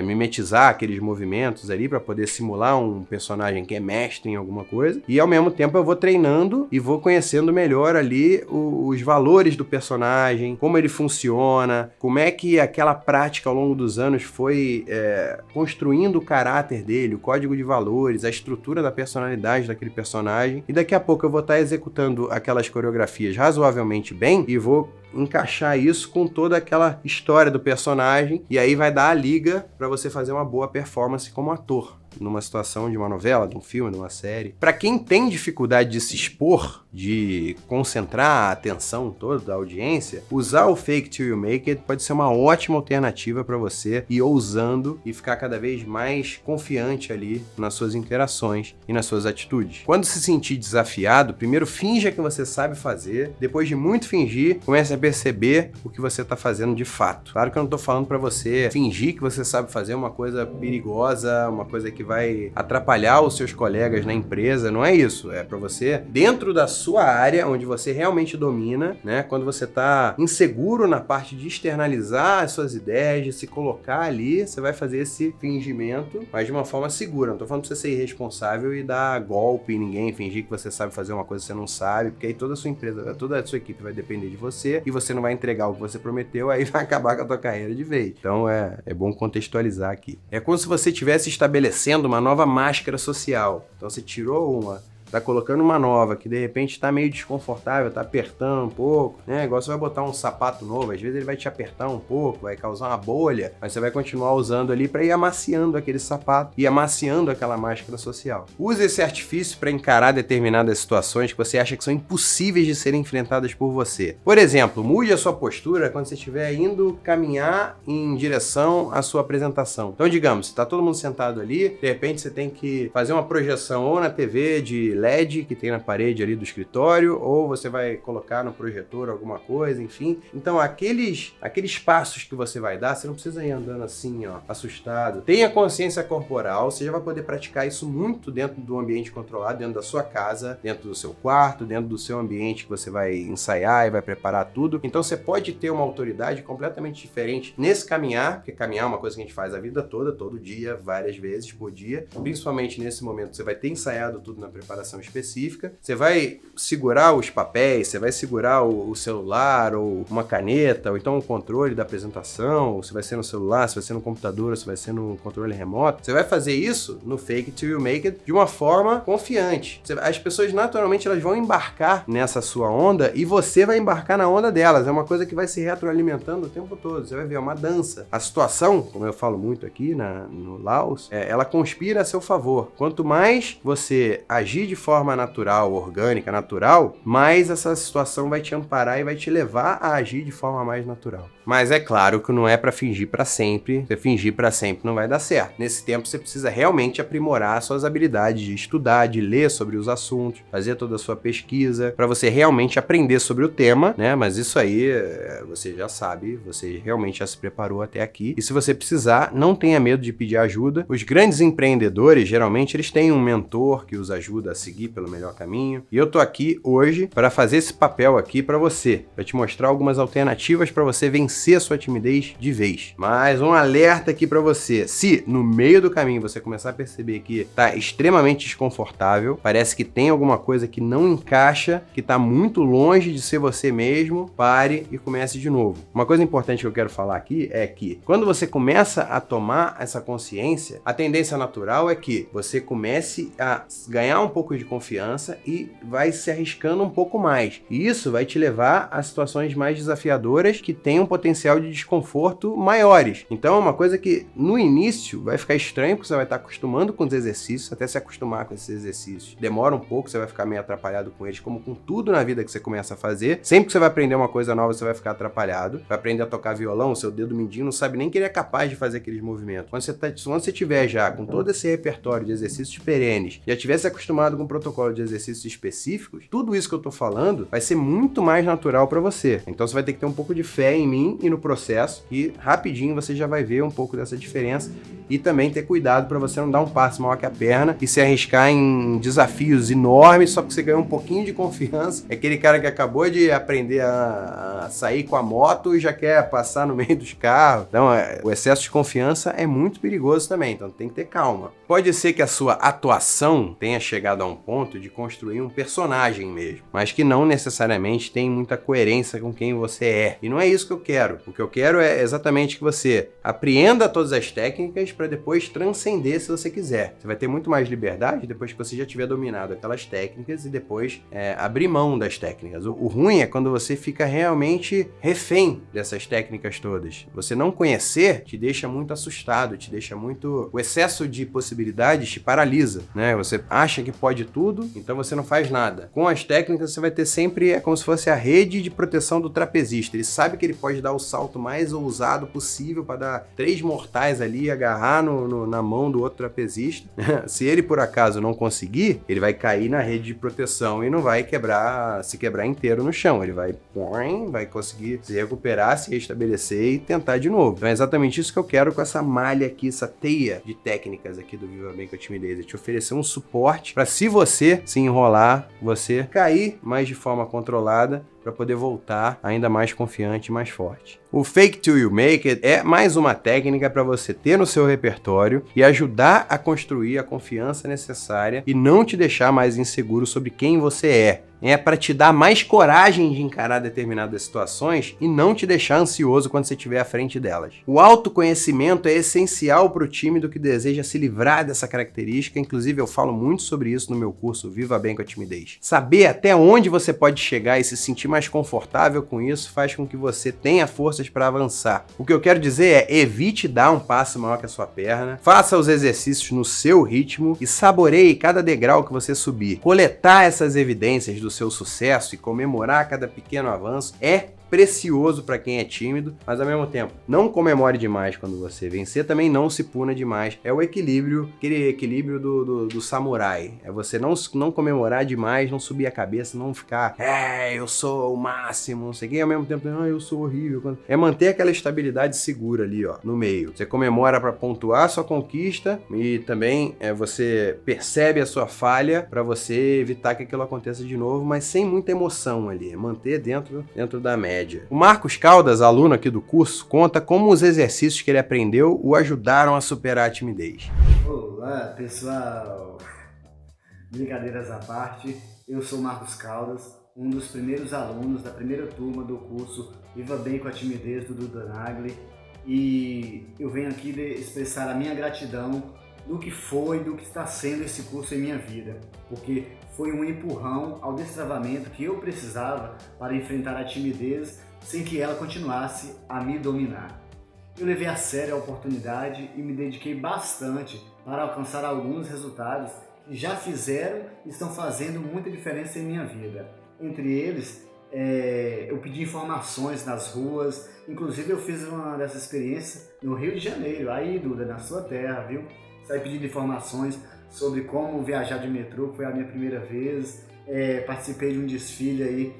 mimetizar aqueles movimentos ali para poder simular um personagem que é mestre em alguma coisa. E ao mesmo tempo eu vou treinando e vou conhecendo melhor ali os valores do personagem, como ele funciona, como é que aquela prática ao longo dos anos foi construindo o caráter dele, o código de valores, a estrutura da personalidade daquele personagem, e daqui a pouco eu vou estar executando aquelas coreografias razoavelmente bem e vou encaixar isso com toda aquela história do personagem, e aí vai dar a liga para você fazer uma boa performance como ator numa situação de uma novela, de um filme, de uma série. Para quem tem dificuldade de se expor, de concentrar a atenção toda da audiência, usar o fake till you make it pode ser uma ótima alternativa para você ir ousando e ficar cada vez mais confiante ali nas suas interações e nas suas atitudes. Quando se sentir desafiado, primeiro finja que você sabe fazer, depois de muito fingir, comece a perceber o que você está fazendo de fato. Claro que eu não estou falando para você fingir que você sabe fazer uma coisa perigosa, uma coisa que vai atrapalhar os seus colegas na empresa, não é isso. É para você, dentro da sua área, onde você realmente domina, né? Quando você está inseguro na parte de externalizar as suas ideias, de se colocar ali, você vai fazer esse fingimento, mas de uma forma segura. Não estou falando para você ser irresponsável e dar golpe em ninguém, fingir que você sabe fazer uma coisa que você não sabe, porque aí toda a sua empresa, toda a sua equipe vai depender de você e você não vai entregar o que você prometeu, aí vai acabar com a tua carreira de vez. Então é bom contextualizar aqui. É como se você estivesse estabelecendo uma nova máscara social. Então você tirou uma, tá colocando uma nova, que de repente tá meio desconfortável, tá apertando um pouco, né? Igual você vai botar um sapato novo, às vezes ele vai te apertar um pouco, vai causar uma bolha, mas você vai continuar usando ali para ir amaciando aquele sapato e amaciando aquela máscara social. Use esse artifício para encarar determinadas situações que você acha que são impossíveis de serem enfrentadas por você. Por exemplo, mude a sua postura quando você estiver indo caminhar em direção à sua apresentação. Então, digamos, tá todo mundo sentado ali, de repente você tem que fazer uma projeção ou na TV de LED que tem na parede ali do escritório, ou você vai colocar no projetor alguma coisa, enfim. Então, aqueles passos que você vai dar, você não precisa ir andando assim, ó, assustado. Tenha consciência corporal, você já vai poder praticar isso muito dentro do ambiente controlado, dentro da sua casa, dentro do seu quarto, dentro do seu ambiente que você vai ensaiar e vai preparar tudo. Então, você pode ter uma autoridade completamente diferente nesse caminhar, porque caminhar é uma coisa que a gente faz a vida toda, todo dia, várias vezes por dia. Principalmente nesse momento, você vai ter ensaiado tudo na preparação específica, você vai segurar os papéis, você vai segurar o celular ou uma caneta, ou então o controle da apresentação, ou se vai ser no celular, se vai ser no computador, se vai ser no controle remoto. Você vai fazer isso no fake till you make it de uma forma confiante. As pessoas naturalmente elas vão embarcar nessa sua onda e você vai embarcar na onda delas. É uma coisa que vai se retroalimentando o tempo todo. Você vai ver, é uma dança. A situação, como eu falo muito aqui no Laos, ela conspira a seu favor. Quanto mais você agir de forma natural, orgânica, natural, mais essa situação vai te amparar e vai te levar a agir de forma mais natural. Mas é claro que não é para fingir para sempre. Se fingir para sempre não vai dar certo. Nesse tempo você precisa realmente aprimorar suas habilidades de estudar, de ler sobre os assuntos, fazer toda a sua pesquisa, para você realmente aprender sobre o tema, né? Mas isso aí você já sabe, você realmente já se preparou até aqui. E se você precisar, não tenha medo de pedir ajuda. Os grandes empreendedores, geralmente, eles têm um mentor que os ajuda a seguir pelo melhor caminho. E eu tô aqui hoje para fazer esse papel aqui para você, para te mostrar algumas alternativas para você vencer a sua timidez de vez. Mas um alerta aqui para você: se no meio do caminho você começar a perceber que tá extremamente desconfortável, parece que tem alguma coisa que não encaixa, que tá muito longe de ser você mesmo, pare e comece de novo. Uma coisa importante que eu quero falar aqui é que quando você começa a tomar essa consciência, a tendência natural é que você comece a ganhar um pouco de confiança e vai se arriscando um pouco mais. E isso vai te levar a situações mais desafiadoras que têm um potencial de desconforto maiores. Então é uma coisa que no início vai ficar estranho, porque você vai estar acostumando com os exercícios, até se acostumar com esses exercícios. Demora um pouco, você vai ficar meio atrapalhado com eles, como com tudo na vida que você começa a fazer. Sempre que você vai aprender uma coisa nova, você vai ficar atrapalhado. Vai aprender a tocar violão, seu dedo mindinho não sabe nem que ele é capaz de fazer aqueles movimentos. Quando você tiver já com todo esse repertório de exercícios perenes, já tivesse acostumado com o protocolo de exercícios específicos, tudo isso que eu tô falando vai ser muito mais natural para você. Então você vai ter que ter um pouco de fé em mim e no processo, e rapidinho você já vai ver um pouco dessa diferença. E também ter cuidado para você não dar um passo maior que a perna e se arriscar em desafios enormes só porque você ganhou um pouquinho de confiança. É aquele cara que acabou de aprender a sair com a moto e já quer passar no meio dos carros. Então, o excesso de confiança é muito perigoso também, então tem que ter calma. Pode ser que a sua atuação tenha chegado a um ponto de construir um personagem mesmo, mas que não necessariamente tem muita coerência com quem você é. E não é isso que eu quero. O que eu quero é exatamente que você apreenda todas as técnicas para depois transcender se você quiser. Você vai ter muito mais liberdade depois que você já tiver dominado aquelas técnicas e depois abrir mão das técnicas. O ruim é quando você fica realmente refém dessas técnicas todas. Você não conhecer te deixa muito assustado, te deixa muito... O excesso de possibilidades te paralisa, né? Você acha que pode tudo, então você não faz nada. Com as técnicas você vai ter sempre, como se fosse a rede de proteção do trapezista. Ele sabe que ele pode dar o salto mais ousado possível para dar 3 mortais ali e agarrar na mão do outro trapezista. Se ele por acaso não conseguir, ele vai cair na rede de proteção e não vai se quebrar inteiro no chão. Ele vai conseguir se recuperar, se restabelecer e tentar de novo. Então é exatamente isso que eu quero com essa malha aqui, essa teia de técnicas aqui do Viva Bem com a Timidez. É te oferecer um suporte para, se você se enrolar, você cair, mas de forma controlada, para poder voltar ainda mais confiante e mais forte. O Fake Till You Make It é mais uma técnica para você ter no seu repertório e ajudar a construir a confiança necessária e não te deixar mais inseguro sobre quem você é. É para te dar mais coragem de encarar determinadas situações e não te deixar ansioso quando você estiver à frente delas. O autoconhecimento é essencial para o tímido que deseja se livrar dessa característica, inclusive eu falo muito sobre isso no meu curso Viva Bem com a Timidez. Saber até onde você pode chegar e se sentir mais confortável com isso faz com que você tenha forças para avançar. O que eu quero dizer é: evite dar um passo maior que a sua perna, faça os exercícios no seu ritmo e saboreie cada degrau que você subir. Coletar essas evidências do seu sucesso e comemorar cada pequeno avanço é precioso para quem é tímido, mas ao mesmo tempo, não comemore demais quando você vencer, também não se puna demais. É o equilíbrio, aquele equilíbrio do samurai. É você não comemorar demais, não subir a cabeça, não ficar, eu sou o máximo, não sei o que, ao mesmo tempo, eu sou horrível. É manter aquela estabilidade segura ali, ó, no meio. Você comemora para pontuar a sua conquista e também você percebe a sua falha para você evitar que aquilo aconteça de novo, mas sem muita emoção ali. Manter dentro da média. O Marcos Caldas, aluno aqui do curso, conta como os exercícios que ele aprendeu o ajudaram a superar a timidez. Olá, pessoal! Brincadeiras à parte, eu sou Marcos Caldas, um dos primeiros alunos da primeira turma do curso Viva Bem com a Timidez do Duda Nagli, e eu venho aqui expressar a minha gratidão do que está sendo esse curso em minha vida, porque foi um empurrão ao destravamento que eu precisava para enfrentar a timidez sem que ela continuasse a me dominar. Eu levei a sério a oportunidade e me dediquei bastante para alcançar alguns resultados que já fizeram e estão fazendo muita diferença em minha vida. Entre eles, eu pedi informações nas ruas, inclusive eu fiz uma dessas experiências no Rio de Janeiro, aí, Duda, na sua terra, viu? Saí pedindo informações sobre como viajar de metrô, que foi a minha primeira vez. Participei de um desfile aí,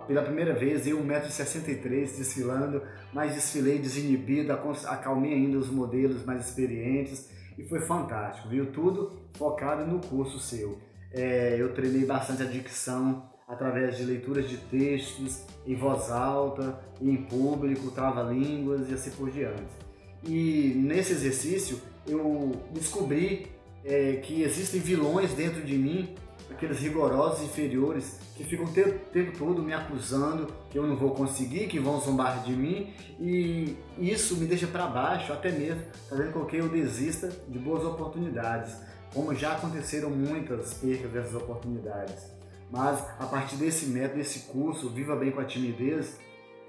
pela primeira vez, eu 1,63 m desfilando, mas desfilei desinibido, acalmei ainda os modelos mais experientes e foi fantástico, viu? Tudo focado no curso seu. Eu treinei bastante a dicção através de leituras de textos em voz alta, em público, trava-línguas e assim por diante. E nesse exercício eu descobri que existem vilões dentro de mim, aqueles rigorosos inferiores que ficam o tempo todo me acusando que eu não vou conseguir, que vão zombar de mim, e isso me deixa para baixo, até mesmo fazendo com que eu desista de boas oportunidades, como já aconteceram muitas percas dessas oportunidades. Mas a partir desse método, desse curso, Viva Bem com a Timidez,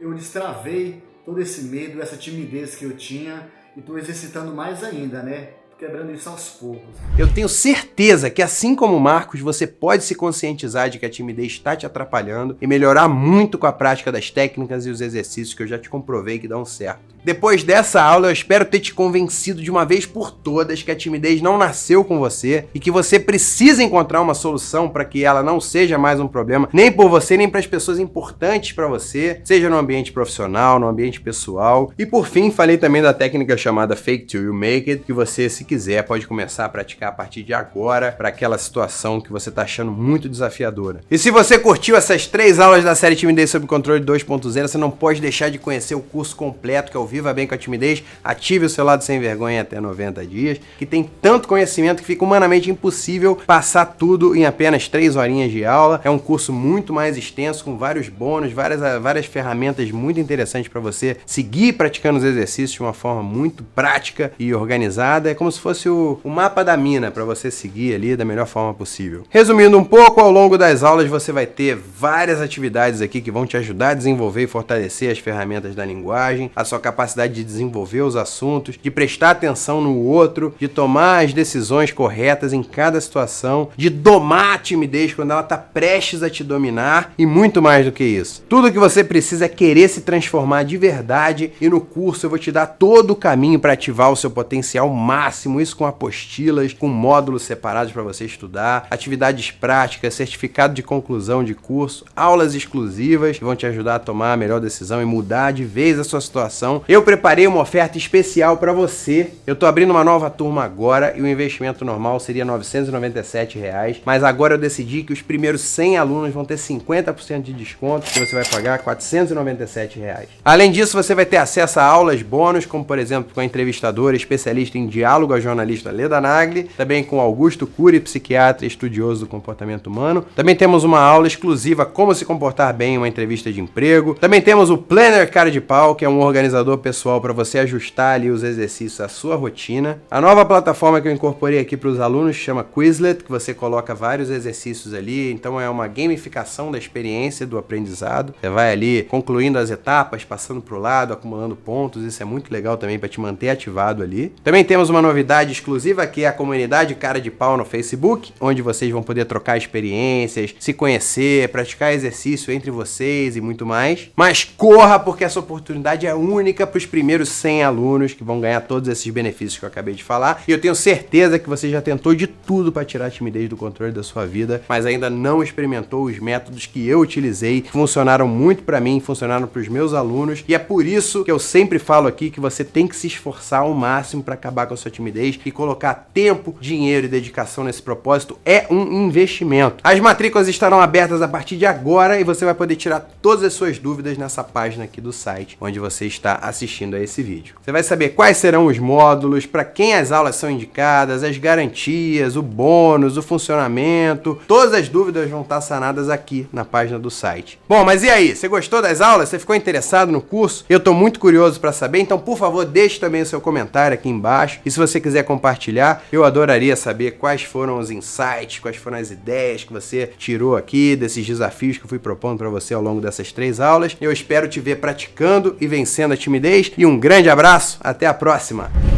eu destravei todo esse medo, essa timidez que eu tinha e estou exercitando mais ainda, né? Quebrando isso aos poucos. Eu tenho certeza que, assim como o Marcos, você pode se conscientizar de que a timidez está te atrapalhando e melhorar muito com a prática das técnicas e os exercícios que eu já te comprovei que dão certo. Depois dessa aula, eu espero ter te convencido de uma vez por todas que a timidez não nasceu com você e que você precisa encontrar uma solução para que ela não seja mais um problema, nem por você, nem para as pessoas importantes para você, seja no ambiente profissional, no ambiente pessoal. E por fim, falei também da técnica chamada Fake Till You Make It, que você, se quiser, pode começar a praticar a partir de agora para aquela situação que você está achando muito desafiadora. E se você curtiu essas 3 aulas da série Timidez sob Controle 2.0, você não pode deixar de conhecer o curso completo, que é o Viva Bem com a Timidez, ative o seu lado sem vergonha até 90 dias, que tem tanto conhecimento que fica humanamente impossível passar tudo em apenas 3 horinhas de aula. É um curso muito mais extenso, com vários bônus, várias ferramentas muito interessantes para você seguir praticando os exercícios de uma forma muito prática e organizada. É como se fosse o mapa da mina para você seguir ali da melhor forma possível. Resumindo um pouco, ao longo das aulas você vai ter várias atividades aqui que vão te ajudar a desenvolver e fortalecer as ferramentas da linguagem, a sua capacidade de desenvolver os assuntos, de prestar atenção no outro, de tomar as decisões corretas em cada situação, de domar a timidez quando ela está prestes a te dominar e muito mais do que isso. Tudo que você precisa é querer se transformar de verdade e no curso eu vou te dar todo o caminho para ativar o seu potencial máximo, isso com apostilas, com módulos separados para você estudar, atividades práticas, certificado de conclusão de curso, aulas exclusivas que vão te ajudar a tomar a melhor decisão e mudar de vez a sua situação. Eu preparei uma oferta especial para você. Eu tô abrindo uma nova turma agora e o investimento normal seria R$ 997, mas agora eu decidi que os primeiros 100 alunos vão ter 50% de desconto e você vai pagar R$ 497. Além disso, você vai ter acesso a aulas bônus, como por exemplo com a entrevistadora especialista em diálogo, a jornalista Leda Nagli, também com Augusto Cury, psiquiatra e estudioso do comportamento humano. Também temos uma aula exclusiva como se comportar bem em uma entrevista de emprego. Também temos o Planner Cara de Pau, que é um organizador pessoal para você ajustar ali os exercícios à sua rotina. A nova plataforma que eu incorporei aqui para os alunos chama Quizlet, que você coloca vários exercícios ali, então é uma gamificação da experiência do aprendizado. Você vai ali concluindo as etapas, passando para o lado, acumulando pontos, isso é muito legal também para te manter ativado ali. Também temos uma novidade exclusiva que é a comunidade Cara de Pau no Facebook, onde vocês vão poder trocar experiências, se conhecer, praticar exercício entre vocês e muito mais. Mas corra, porque essa oportunidade é única para os primeiros 100 alunos que vão ganhar todos esses benefícios que eu acabei de falar. E eu tenho certeza que você já tentou de tudo para tirar a timidez do controle da sua vida, mas ainda não experimentou os métodos que eu utilizei, que funcionaram muito para mim, funcionaram para os meus alunos. E é por isso que eu sempre falo aqui que você tem que se esforçar ao máximo para acabar com a sua timidez e colocar tempo, dinheiro e dedicação nesse propósito. É um investimento. As matrículas estarão abertas a partir de agora e você vai poder tirar todas as suas dúvidas nessa página aqui do site, onde você está assistindo a esse vídeo. Você vai saber quais serão os módulos, para quem as aulas são indicadas, as garantias, o bônus, o funcionamento. Todas as dúvidas vão estar sanadas aqui na página do site. Bom, mas e aí? Você gostou das aulas? Você ficou interessado no curso? Eu estou muito curioso para saber, então por favor deixe também o seu comentário aqui embaixo. E se você quiser compartilhar, eu adoraria saber quais foram os insights, quais foram as ideias que você tirou aqui desses desafios que eu fui propondo para você ao longo dessas 3 aulas. Eu espero te ver praticando e vencendo a timidez. E um grande abraço, até a próxima!